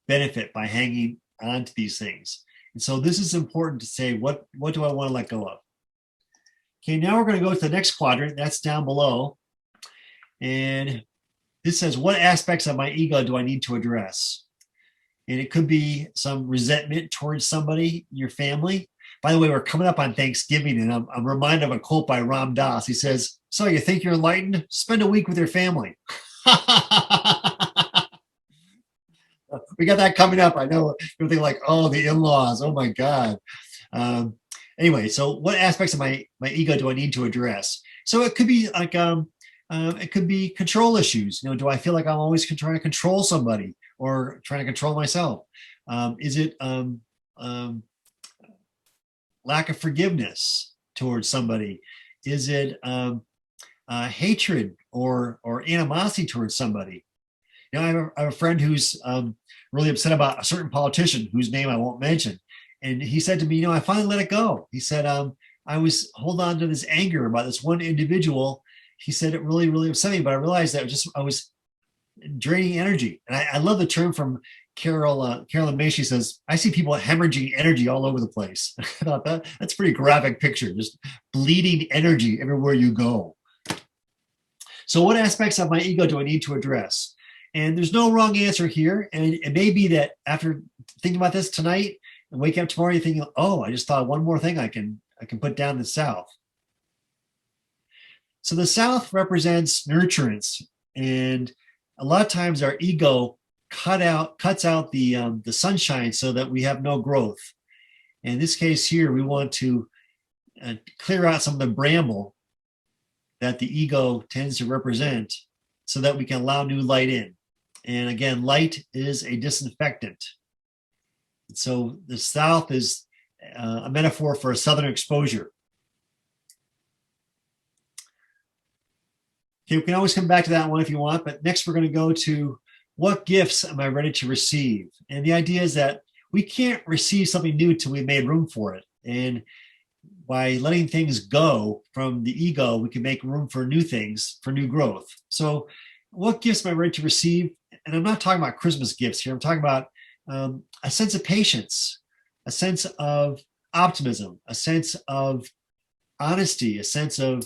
benefit by hanging on to these things. And so this is important to say, what do I want to let go of? Okay, now we're going to go to the next quadrant. That's down below. And this says, what aspects of my ego do I need to address? And it could be some resentment towards somebody in your family. By the way, we're coming up on Thanksgiving, and I'm reminded of a quote by Ram Dass. He says, so you think you're enlightened? Spend a week with your family. We got that coming up. I know you're thinking like, oh, the in-laws. Oh, my God. Anyway, so what aspects of my ego do I need to address? So it could be like, it could be control issues. Do I feel like I'm always trying to control somebody or trying to control myself? Is it lack of forgiveness towards somebody? Is it hatred or animosity towards somebody? I have a friend who's really upset about a certain politician whose name I won't mention. And he said to me, I finally let it go. He said, I was holding on to this anger about this one individual. He said, it really, really upset me, but I realized that I was draining energy. And I love the term from Carolyn May. She says, I see people hemorrhaging energy all over the place. I thought that's a pretty graphic picture, just bleeding energy everywhere you go. So what aspects of my ego do I need to address? And there's no wrong answer here. And it may be that after thinking about this tonight and wake up tomorrow, you're thinking, oh, I just thought of one more thing I can put down the south. So the south represents nurturance. And a lot of times our ego cuts out the sunshine so that we have no growth. In this case here, we want to clear out some of the bramble that the ego tends to represent so that we can allow new light in. And again, light is a disinfectant. So the south is a metaphor for a southern exposure. Okay, we can always come back to that one if you want, but next we're going to go to what gifts am I ready to receive? And the idea is that we can't receive something new till we've made room for it. And by letting things go from the ego, we can make room for new things, for new growth. So what gifts am I ready to receive? And I'm not talking about Christmas gifts here. I'm talking about a sense of patience, a sense of optimism, a sense of honesty, a sense of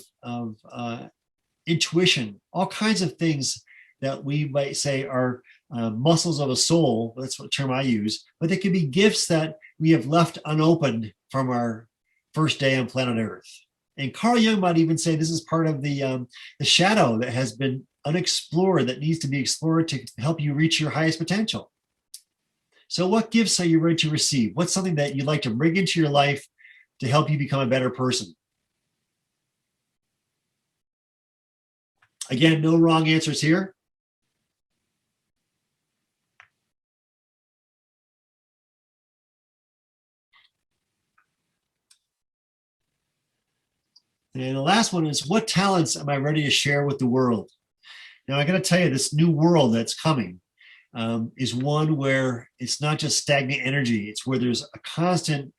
intuition, all kinds of things that we might say are muscles of a soul. That's what term I use. But they could be gifts that we have left unopened from our first day on planet Earth. And Carl Jung might even say this is part of the shadow that has been unexplored, that needs to be explored to help you reach your highest potential. So what gifts are you ready to receive? What's something that you'd like to bring into your life to help you become a better person? Again, no wrong answers here. And the last one is, what talents am I ready to share with the world? Now, I got to tell you, this new world that's coming is one where it's not just stagnant energy. It's where there's a constant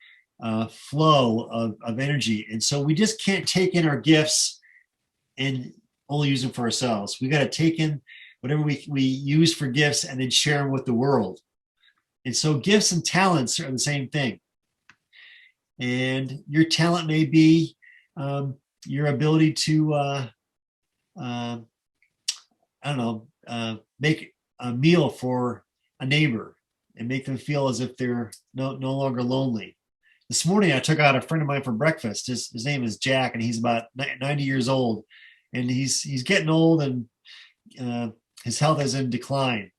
flow of energy. And so we just can't take in our gifts and only use them for ourselves. We got to take in whatever we use for gifts and then share them with the world. And so gifts and talents are the same thing. And your talent may be your ability to, make a meal for a neighbor and make them feel as if they're no longer lonely. This morning, I took out a friend of mine for breakfast. His name is Jack, and he's about 90 years old, and he's getting old, and his health is in decline.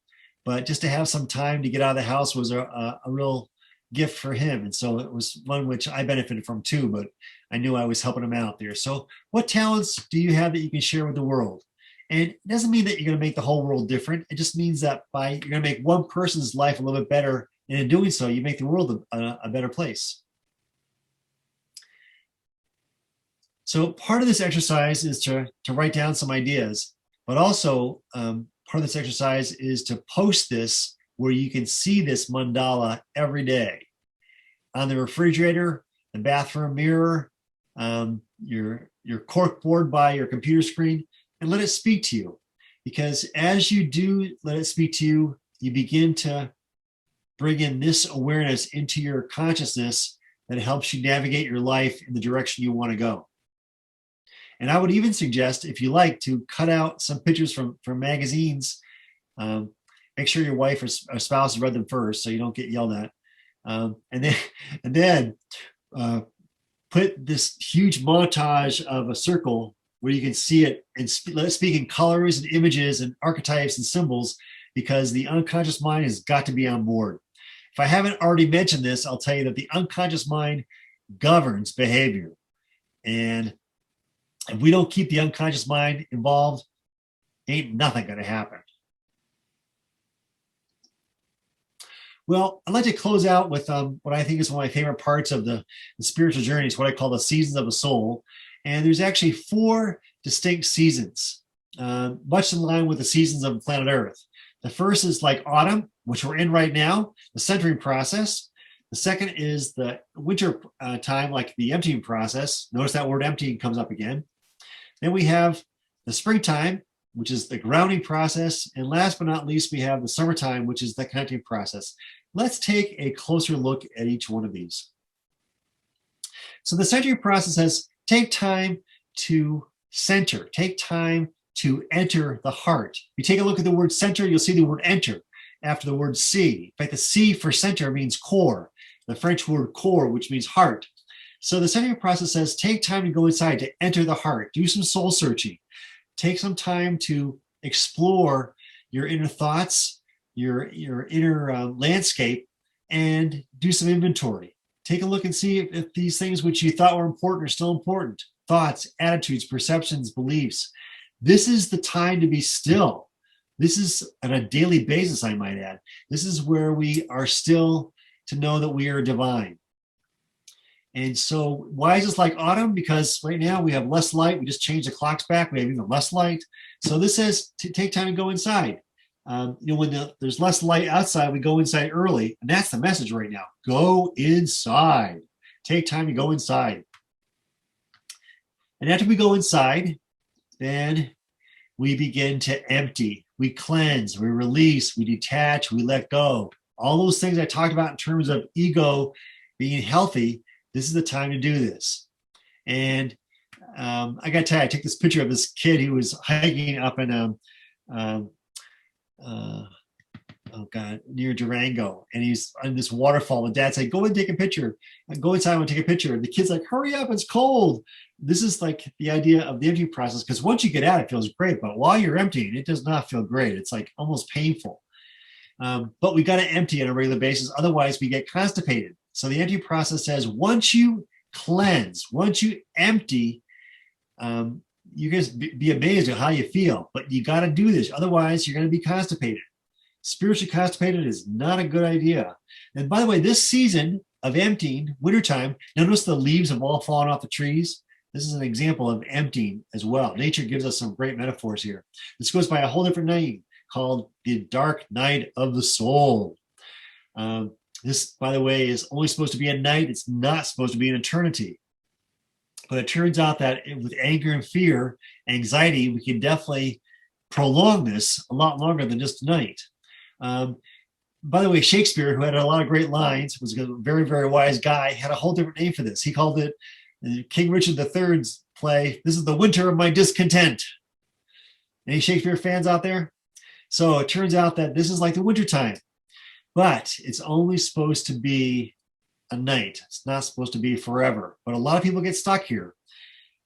But just to have some time to get out of the house was a real gift for him. And so it was one which I benefited from too, but I knew I was helping him out there. So what talents do you have that you can share with the world? And it doesn't mean that you're going to make the whole world different. It just means that you're going to make one person's life a little bit better. And in doing so, you make the world a better place. So part of this exercise is to write down some ideas, but also part of this exercise is to post this where you can see this mandala every day on the refrigerator, the bathroom mirror, your cork board by your computer screen, and let it speak to you. Because as you do let it speak to you, you begin to bring in this awareness into your consciousness that helps you navigate your life in the direction you want to go. And I would even suggest, if you like, to cut out some pictures from magazines. Make sure your wife or spouse has read them first, so you don't get yelled at. And then put this huge montage of a circle where you can see it and let it speak in colors and images and archetypes and symbols, because the unconscious mind has got to be on board. If I haven't already mentioned this, I'll tell you that the unconscious mind governs behavior. And if we don't keep the unconscious mind involved, ain't nothing going to happen. Well, I'd like to close out with what I think is one of my favorite parts of the spiritual journey. It's what I call the seasons of a soul. And there's actually 4 distinct seasons, much in line with the seasons of planet Earth. The first is like autumn, which we're in right now, the centering process. The second is the winter time, like the emptying process. Notice that word emptying comes up again. Then we have the springtime, which is the grounding process. And last but not least, we have the summertime, which is the connecting process. Let's take a closer look at each one of these. So the centering process says, take time to center, take time to enter the heart. If you take a look at the word center, you'll see the word enter after the word C. In fact, the C for center means core, the French word core, which means heart. So the centering process says, take time to go inside, to enter the heart, do some soul searching, take some time to explore your inner thoughts, your inner landscape, and do some inventory. Take a look and see if these things which you thought were important are still important. Thoughts, attitudes, perceptions, beliefs. This is the time to be still. This is on a daily basis, I might add. This is where we are still to know that we are divine. And so why is this like autumn? Because right now we have less light. We just changed the clocks back. We have even less light. So this says to take time to go inside. When there's less light outside, we go inside early. And that's the message right now. Go inside. Take time to go inside. And after we go inside, then we begin to empty. We cleanse, we release, we detach, we let go. All those things I talked about in terms of ego being healthy, this is the time to do this. And I got to tell you, I took this picture of this kid who was hiking up in, near Durango. And he's on this waterfall. And dad said, go and take a picture. And go inside and take a picture. And the kid's like, hurry up, it's cold. This is like the idea of the emptying process, because once you get out, it feels great. But while you're emptying, it does not feel great. It's like almost painful. But we got to empty on a regular basis. Otherwise, we get constipated. So the emptying process says, once you cleanse, once you empty, you guys be amazed at how you feel. But you got to do this. Otherwise, you're going to be constipated. Spiritually constipated is not a good idea. And by the way, this season of emptying, wintertime, notice the leaves have all fallen off the trees. This is an example of emptying as well. Nature gives us some great metaphors here. This goes by a whole different name called the dark night of the soul. This, by the way, is only supposed to be a night. It's not supposed to be an eternity. But it turns out that with anger and fear, anxiety, we can definitely prolong this a lot longer than just a night. By the way, Shakespeare, who had a lot of great lines, was a very, very wise guy, had a whole different name for this. He called it King Richard III's play, this is the winter of my discontent. Any Shakespeare fans out there? So it turns out that this is like the wintertime, but it's only supposed to be a night. It's not supposed to be forever, but a lot of people get stuck here.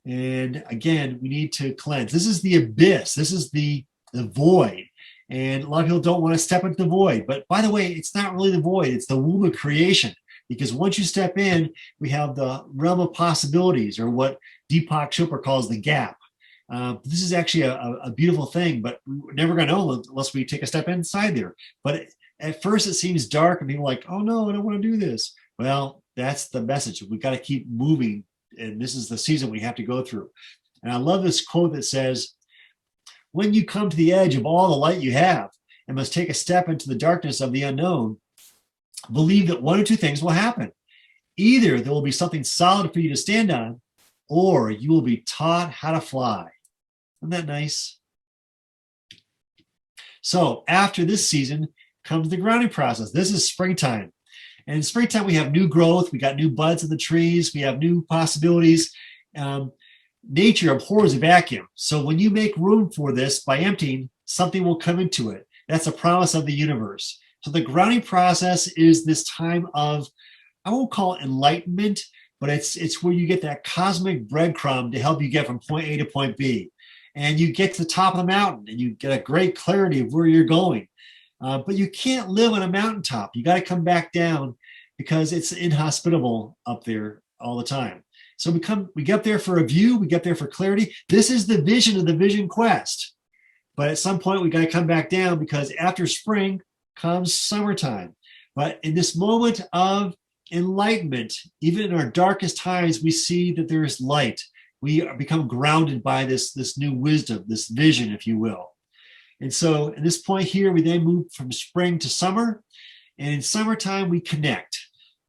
And again, we need to cleanse. This is the abyss. This is the void. And a lot of people don't want to step into the void. But by the way, it's not really the void. It's the womb of creation. Because once you step in, we have the realm of possibilities, or what Deepak Chopra calls the gap. This is actually a beautiful thing, but we're never going to know unless we take a step inside there. But at first it seems dark and people are like, oh no, I don't want to do this. Well, that's the message. We've got to keep moving. And this is the season we have to go through. And I love this quote that says, when you come to the edge of all the light you have and must take a step into the darkness of the unknown, believe that one or two things will happen. Either there will be something solid for you to stand on, or you will be taught how to fly. Isn't that nice? So after this season comes the grounding process. This is springtime. And in springtime, we have new growth. We got new buds in the trees. We have new possibilities. Nature abhors a vacuum. So when you make room for this by emptying, something will come into it. That's a promise of the universe. So the grounding process is this time of, I won't call it enlightenment, but it's where you get that cosmic breadcrumb to help you get from point A to point B. And you get to the top of the mountain and you get a great clarity of where you're going. But you can't live on a mountaintop. You got to come back down because it's inhospitable up there all the time. So we get there for a view, we get there for clarity. This is the vision of the vision quest. But at some point we got to come back down, because after spring comes summertime. But in this moment of enlightenment, even in our darkest times, we see that there is light. We become grounded by this new wisdom, this vision, if you will. And so at this point here, we then move from spring to summer. And in summertime, we connect.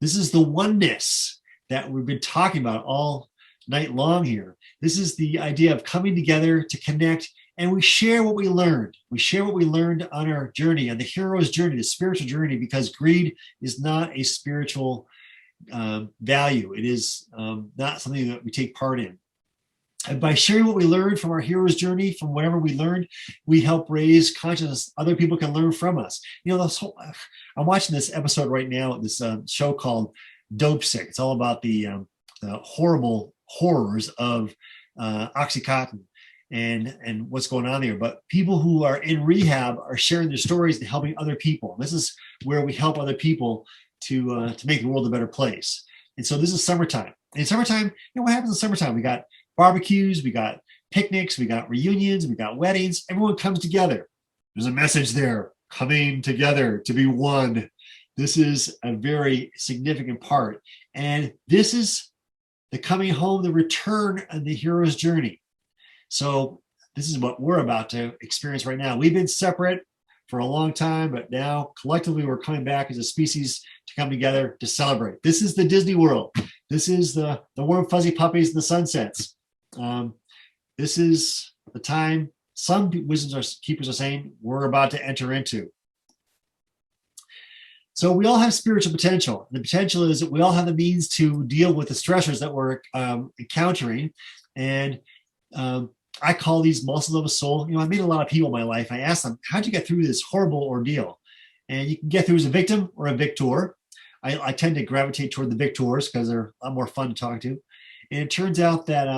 This is the oneness that we've been talking about all night long here. This is the idea of coming together to connect, and we share what we learned. We share what we learned on our journey, on the hero's journey, the spiritual journey, because greed is not a spiritual value. It is not something that we take part in. And by sharing what we learned from our hero's journey, from whatever we learned, we help raise consciousness. Other people can learn from us. You know, I'm watching this episode right now, this show called Dope Sick. It's all about the horrible horrors of Oxycontin and what's going on there. But people who are in rehab are sharing their stories and helping other people. This is where we help other people to make the world a better place. And so this is summertime. In summertime, you know what happens in summertime? We got barbecues, we got picnics, we got reunions, we got weddings. Everyone comes together. There's a message there, coming together to be one. This is a very significant part. And this is the coming home, the return of the hero's journey. So this is what we're about to experience right now. We've been separate for a long time, but now collectively we're coming back as a species to come together to celebrate. This is the Disney world. This is the warm fuzzy puppies and the sunsets. This is the time some wisdom keepers are saying we're about to enter into. So we all have spiritual potential. The potential is that we all have the means to deal with the stressors that we're encountering. And I call these muscles of a soul. You know, I meet a lot of people in my life. I ask them, how'd you get through this horrible ordeal? And you can get through as a victim or a victor. I tend to gravitate toward the victors because they're a lot more fun to talk to. And it turns out that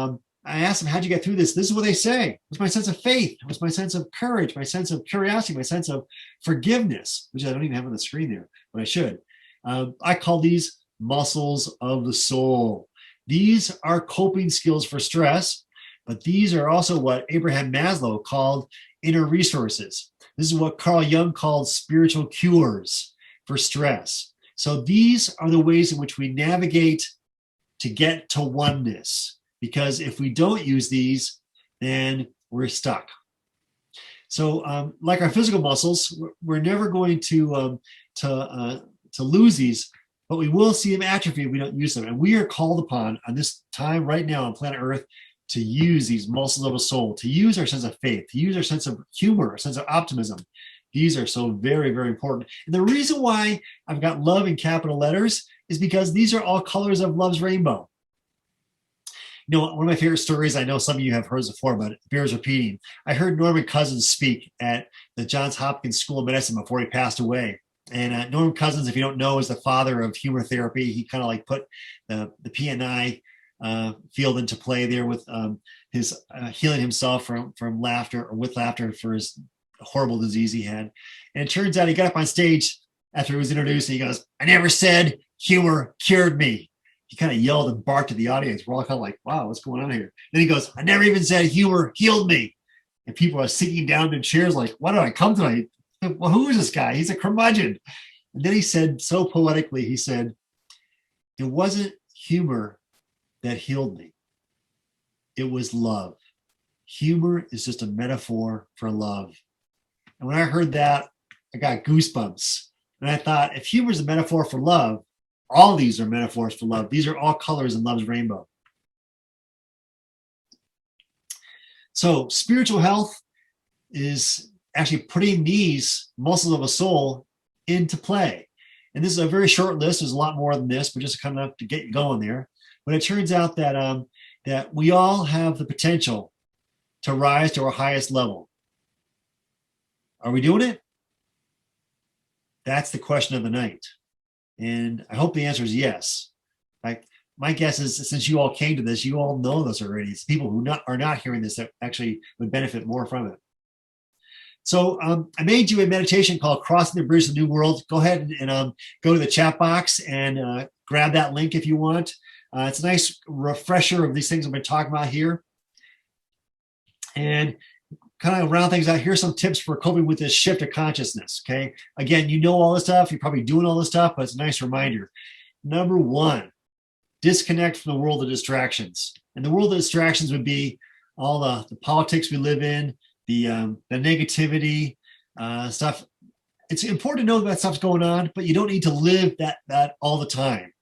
I asked them, how'd you get through this? This is what they say. It's my sense of faith. It's my sense of courage, my sense of curiosity, my sense of forgiveness, which I don't even have on the screen there, but I should. I call these muscles of the soul. These are coping skills for stress, but these are also what Abraham Maslow called inner resources. This is what Carl Jung called spiritual cures for stress. So these are the ways in which we navigate to get to oneness. Because if we don't use these, then we're stuck. So like our physical muscles, we're never going to lose these, but we will see them atrophy if we don't use them. And we are called upon on this time right now on planet Earth to use these muscles of a soul, to use our sense of faith, to use our sense of humor, our sense of optimism. These are so very, very important. And the reason why I've got love in capital letters is because these are all colors of love's rainbow. You know, one of my favorite stories, I know some of you have heard this before, but it bears repeating. I heard Norman Cousins speak at the Johns Hopkins School of Medicine before he passed away. And Norman Cousins, if you don't know, is the father of humor therapy. He kind of like put the PNI field into play there with his healing himself from laughter or with laughter for his horrible disease he had. And it turns out he got up on stage after he was introduced and he goes, "I never said humor cured me." He kind of yelled and barked at the audience. We're all kind of like, wow, what's going on here? Then he goes, "I never even said humor healed me." And people are sinking down in chairs like, why did I come tonight? Well, who is this guy? He's a curmudgeon. And then he said so poetically, he said, "It wasn't humor that healed me. It was love. Humor is just a metaphor for love." And when I heard that, I got goosebumps. And I thought, if humor is a metaphor for love, all these are metaphors for love. These are all colors in love's rainbow. So spiritual health is actually putting these muscles of a soul into play. And this is a very short list. There's a lot more than this, but just kind of to get you going there. But it turns out that that we all have the potential to rise to our highest level. Are we doing it? That's the question of the night. And I hope the answer is yes. My guess is, since you all came to this, you all know this already. It's people who are not hearing this that actually would benefit more from it. So I made you a meditation called Crossing the Bridge to the New World. Go ahead and go to the chat box and grab that link if you want. It's a nice refresher of these things I've been talking about here. And kind of round things out, here's some tips for coping with this shift of consciousness, okay? Again, you know all this stuff. You're probably doing all this stuff, but it's a nice reminder. Number one, disconnect from the world of distractions. And the world of distractions would be all the politics we live in, the negativity stuff. It's important to know that stuff's going on, but you don't need to live that all the time.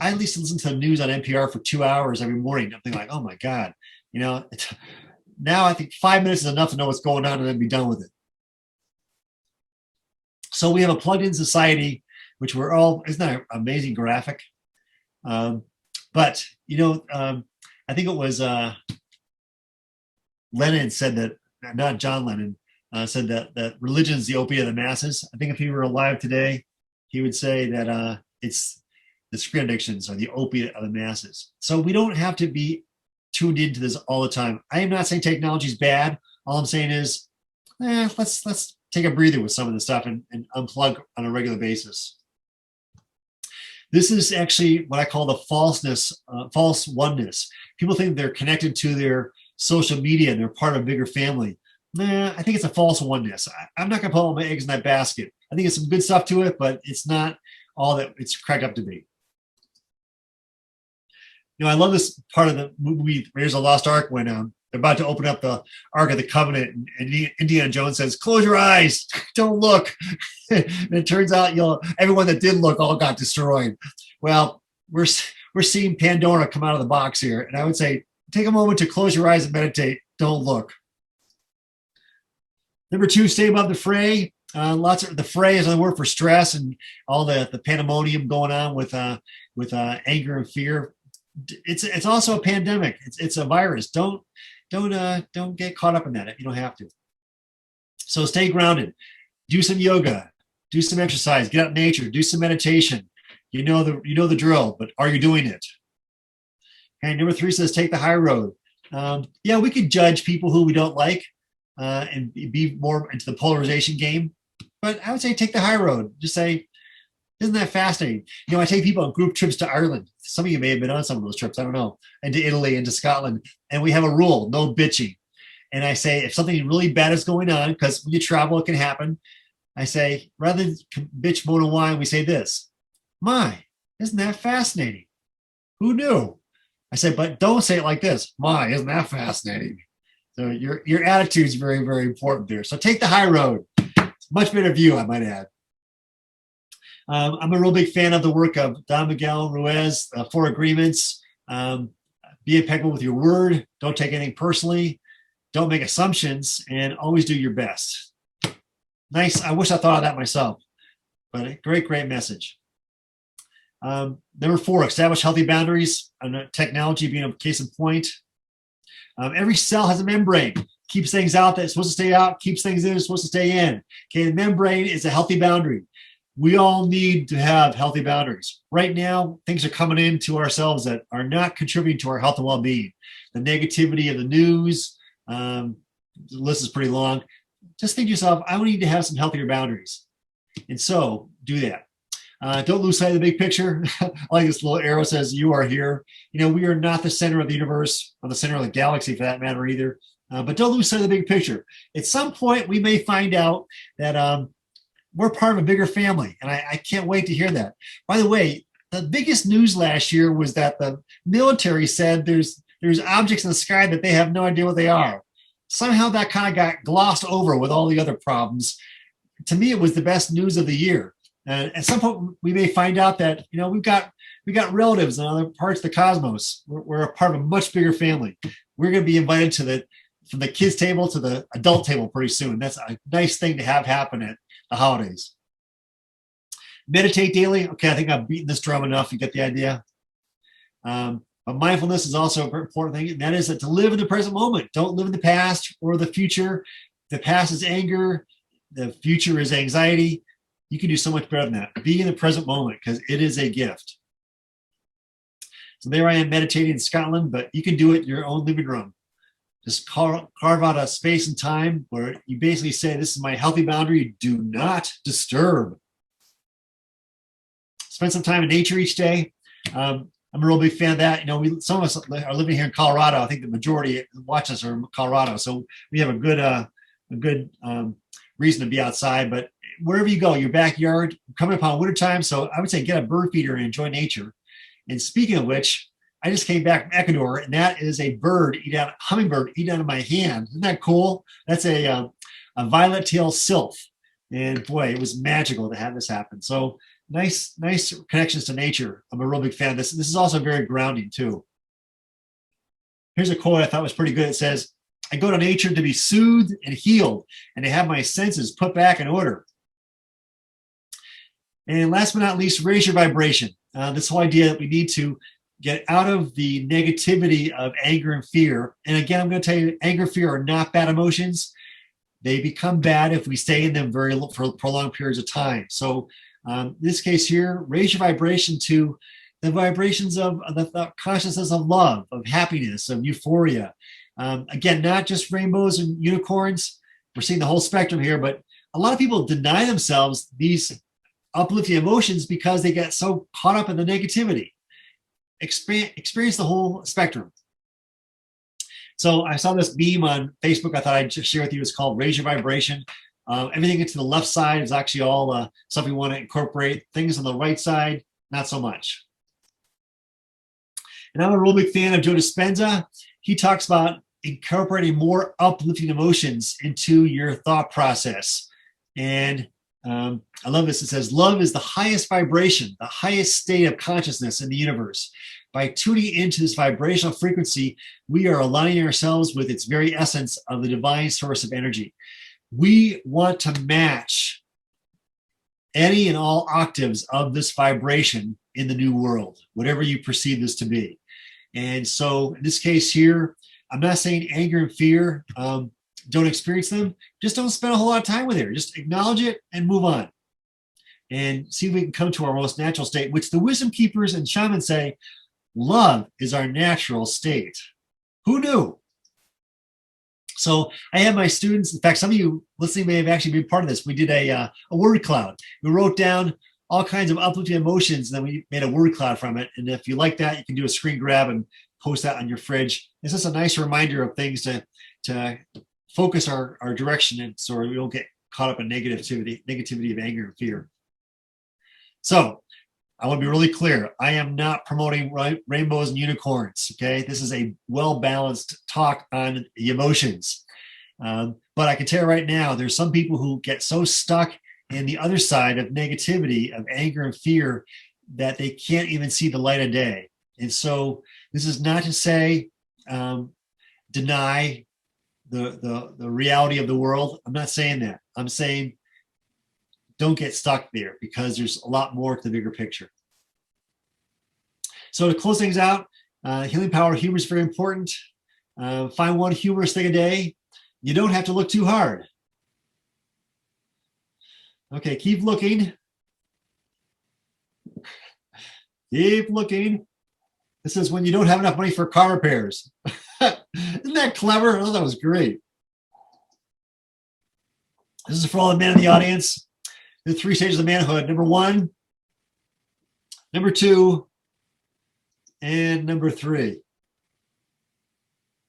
I at least listen to the news on NPR for 2 hours every morning. I'm thinking like, oh my God, you know, now I think 5 minutes is enough to know what's going on and then be done with it. So we have a plugged-in society, which we're all, isn't that an amazing graphic? But, you know, I think it was Lenin said that, not John Lennon, said that religion is the opiate of the masses. I think if he were alive today, he would say that it's the screen addictions are the opiate of the masses. So we don't have to be tuned into this all the time. I am not saying technology is bad. All I'm saying is, let's take a breather with some of this stuff and unplug on a regular basis. This is actually what I call the false oneness. People think they're connected to their social media and they're part of a bigger family. Nah, I think it's a false oneness. I'm not going to put all my eggs in that basket. I think it's some good stuff to it, but it's not all that it's cracked up to be. You know, I love this part of the movie Raiders of the Lost Ark when they're about to open up the Ark of the Covenant and Indiana Jones says, "Close your eyes, don't look." And it turns out, everyone that did look all got destroyed. Well, we're seeing Pandora come out of the box here. And I would say, take a moment to close your eyes and meditate. Don't look. Number two, stay above the fray. The fray is another word for stress and all the pandemonium going on with anger and fear. It's also a pandemic. It's a virus. Don't get caught up in that if you don't have to. So stay grounded. Do some yoga. Do some exercise. Get out in nature. Do some meditation. You know the drill, but are you doing it? Okay. Number three says take the high road. Yeah, we could judge people who we don't like and be more into the polarization game, but I would say take the high road. Just say, isn't that fascinating? You know, I take people on group trips to Ireland. Some of you may have been on some of those trips. I don't know. And to Italy and to Scotland. And we have a rule, no bitching. And I say, if something really bad is going on, because when you travel, it can happen. I say, rather than bitch, moan, and whine, we say this. My, isn't that fascinating? Who knew? I said, but don't say it like this. My, isn't that fascinating? So your attitude is very, very important there. So take the high road. It's a much better view, I might add. I'm a real big fan of the work of Don Miguel Ruiz, 4 Agreements. Be impeccable with your word. Don't take anything personally. Don't make assumptions, and always do your best. Nice. I wish I thought of that myself, but a great, great message. Number 4, establish healthy boundaries. Technology being a case in point. Every cell has a membrane. Keeps things out that's supposed to stay out, keeps things in that's supposed to stay in. Okay, the membrane is a healthy boundary. We all need to have healthy boundaries. Right now, things are coming into ourselves that are not contributing to our health and well-being. The negativity of the news, the list is pretty long. Just think to yourself, I need to have some healthier boundaries. And so do that. Don't lose sight of the big picture. I like this little arrow says, you are here. You know, we are not the center of the universe or the center of the galaxy for that matter either. But don't lose sight of the big picture. At some point, we may find out that we're part of a bigger family. And I can't wait to hear that. By the way, the biggest news last year was that the military said there's objects in the sky that they have no idea what they are. Somehow that kind of got glossed over with all the other problems. To me, it was the best news of the year. And at some point, we may find out that, you know, we got relatives in other parts of the cosmos. We're a part of a much bigger family. We're going to be invited from the kids' table to the adult table pretty soon. That's a nice thing to have happen at the holidays. Meditate daily. Okay, I think I've beaten this drum enough. You get the idea. But mindfulness is also an important thing, and that is that to live in the present moment. Don't live in the past or the future. The past is anger. The future is anxiety. You can do so much better than that. Be in the present moment because it is a gift. So there I am meditating in Scotland, but you can do it in your own living room. Just carve out a space and time where you basically say, this is my healthy boundary. Do not disturb. Spend some time in nature each day. I'm a real big fan of that. You know, some of us are living here in Colorado. I think the majority watch us are in Colorado. So we have a good reason to be outside. But wherever you go, your backyard, coming upon wintertime. So I would say get a bird feeder and enjoy nature. And speaking of which, I just came back from Ecuador, and that is a hummingbird eat out of my hand. Isn't that cool? That's a violet-tailed sylph. And boy, it was magical to have this happen. So nice connections to nature. I'm a real big fan of this. This is also very grounding too. Here's a quote I thought was pretty good. It says, I go to nature to be soothed and healed and to have my senses put back in order. And last but not least, raise your vibration. This whole idea that we need to get out of the negativity of anger and fear. And again, I'm going to tell you, anger and fear are not bad emotions. They become bad if we stay in them for prolonged periods of time. So in this case here, raise your vibration to the vibrations of the consciousness of love, of happiness, of euphoria. Again, not just rainbows and unicorns. We're seeing the whole spectrum here, but a lot of people deny themselves these uplifting emotions because they get so caught up in the negativity. Experience the whole spectrum. So I saw this meme on Facebook. I thought I'd just share with you. It's called Raise Your Vibration. Everything to the left side is actually all stuff we want to incorporate. Things on the right side, not so much. And I'm a real big fan of Joe Dispenza. He talks about incorporating more uplifting emotions into your thought process. And I love this. It says, love is the highest vibration, the highest state of consciousness in the universe. By tuning into this vibrational frequency, we are aligning ourselves with its very essence of the divine source of energy. We want to match any and all octaves of this vibration in the new world, whatever you perceive this to be. And so in this case here, I'm not saying anger and fear, don't experience them. Just don't spend a whole lot of time with it. Just acknowledge it and move on. And see if we can come to our most natural state, which the wisdom keepers and shamans say, love is our natural state. Who knew? So I have my students, in fact, some of you listening may have actually been part of this. We did a word cloud. We wrote down all kinds of uplifting emotions, and then we made a word cloud from it. And if you like that, you can do a screen grab and post that on your fridge. It's just a nice reminder of things to focus our direction in so we don't get caught up in negativity of anger and fear. So I want to be really clear. I am not promoting rainbows and unicorns, okay? This is a well-balanced talk on the emotions. But I can tell you right now, there's some people who get so stuck in the other side of negativity, of anger and fear, that they can't even see the light of day. And so this is not to say deny the reality of the world. I'm not saying that. I'm saying don't get stuck there because there's a lot more to the bigger picture. So to close things out, healing power, humor is very important. Find one humorous thing a day. You don't have to look too hard. Okay, keep looking. Keep looking. This is when you don't have enough money for car repairs. Isn't that clever? Oh, that was great. This is for all the men in the audience. The 3 stages of manhood. Number 1, number 2, and number 3.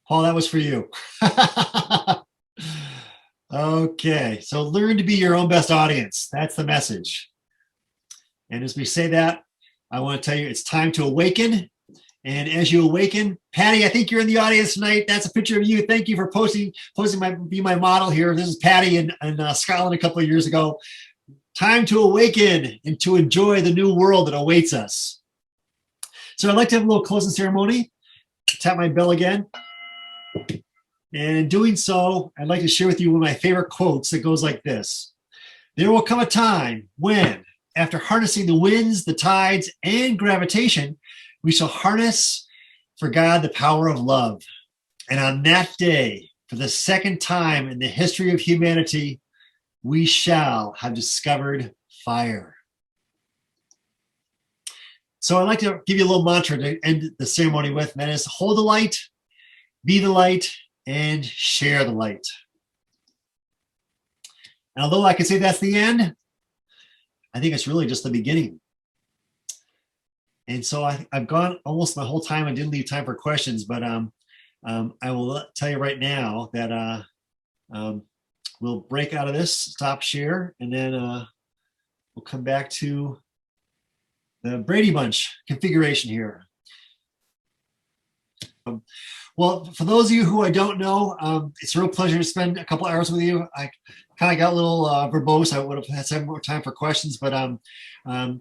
Paul, that was for you. Okay, so learn to be your own best audience. That's the message. And as we say that, I want to tell you it's time to awaken. And as you awaken, Patty, I think you're in the audience tonight. That's a picture of you. Thank you for posting be my model here. This is Patty in Scotland a couple of years ago. Time to awaken and to enjoy the new world that awaits us. So I'd like to have a little closing ceremony. Tap my bell again. And in doing so, I'd like to share with you one of my favorite quotes that goes like this. There will come a time when, after harnessing the winds, the tides, and gravitation, we shall harness for God the power of love. And on that day, for the second time in the history of humanity, we shall have discovered fire. So I'd like to give you a little mantra to end the ceremony with, and that is hold the light, be the light, and share the light. And although I could say that's the end, I think it's really just the beginning. And so I've gone almost my whole time. I didn't leave time for questions, but I will tell you right now that we'll break out of this, stop share, and then we'll come back to the Brady Bunch configuration here. Well, for those of you who I don't know, it's a real pleasure to spend a couple hours with you. I kind of got a little verbose. I would have had some more time for questions, but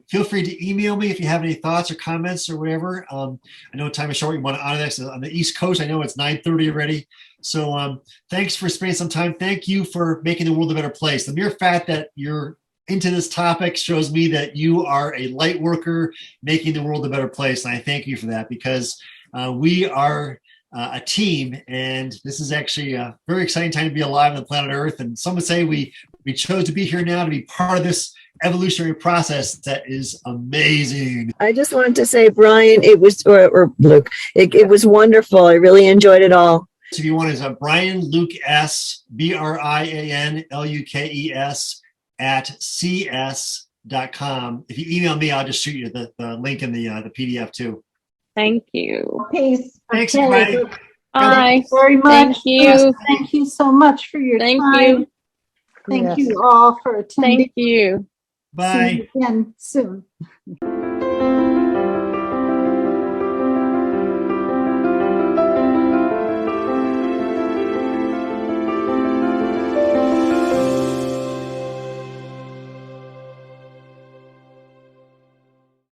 feel free to email me if you have any thoughts or comments or whatever. I know time is short. You want to honor this on the East Coast. I know it's 9:30 already. So thanks for spending some time. Thank you for making the world a better place. The mere fact that you're into this topic shows me that you are a light worker making the world a better place. And I thank you for that, because we are a team, and this is actually a very exciting time to be alive on the planet Earth. And some would say we chose to be here now to be part of this evolutionary process that is amazing. I just wanted to say, Brian, it was, or Luke, it was wonderful. I really enjoyed it all. So if you want, is Brian Luke S, BrianLukes @cs.com. If you email me, I'll just shoot you the link in the PDF too. Thank you. Peace. Thanks, Okay. everybody. Bye. Very much. Thank you. Thank you so much for your Thank time. you. Thank you all for attending. Thank you. Bye. See you again soon.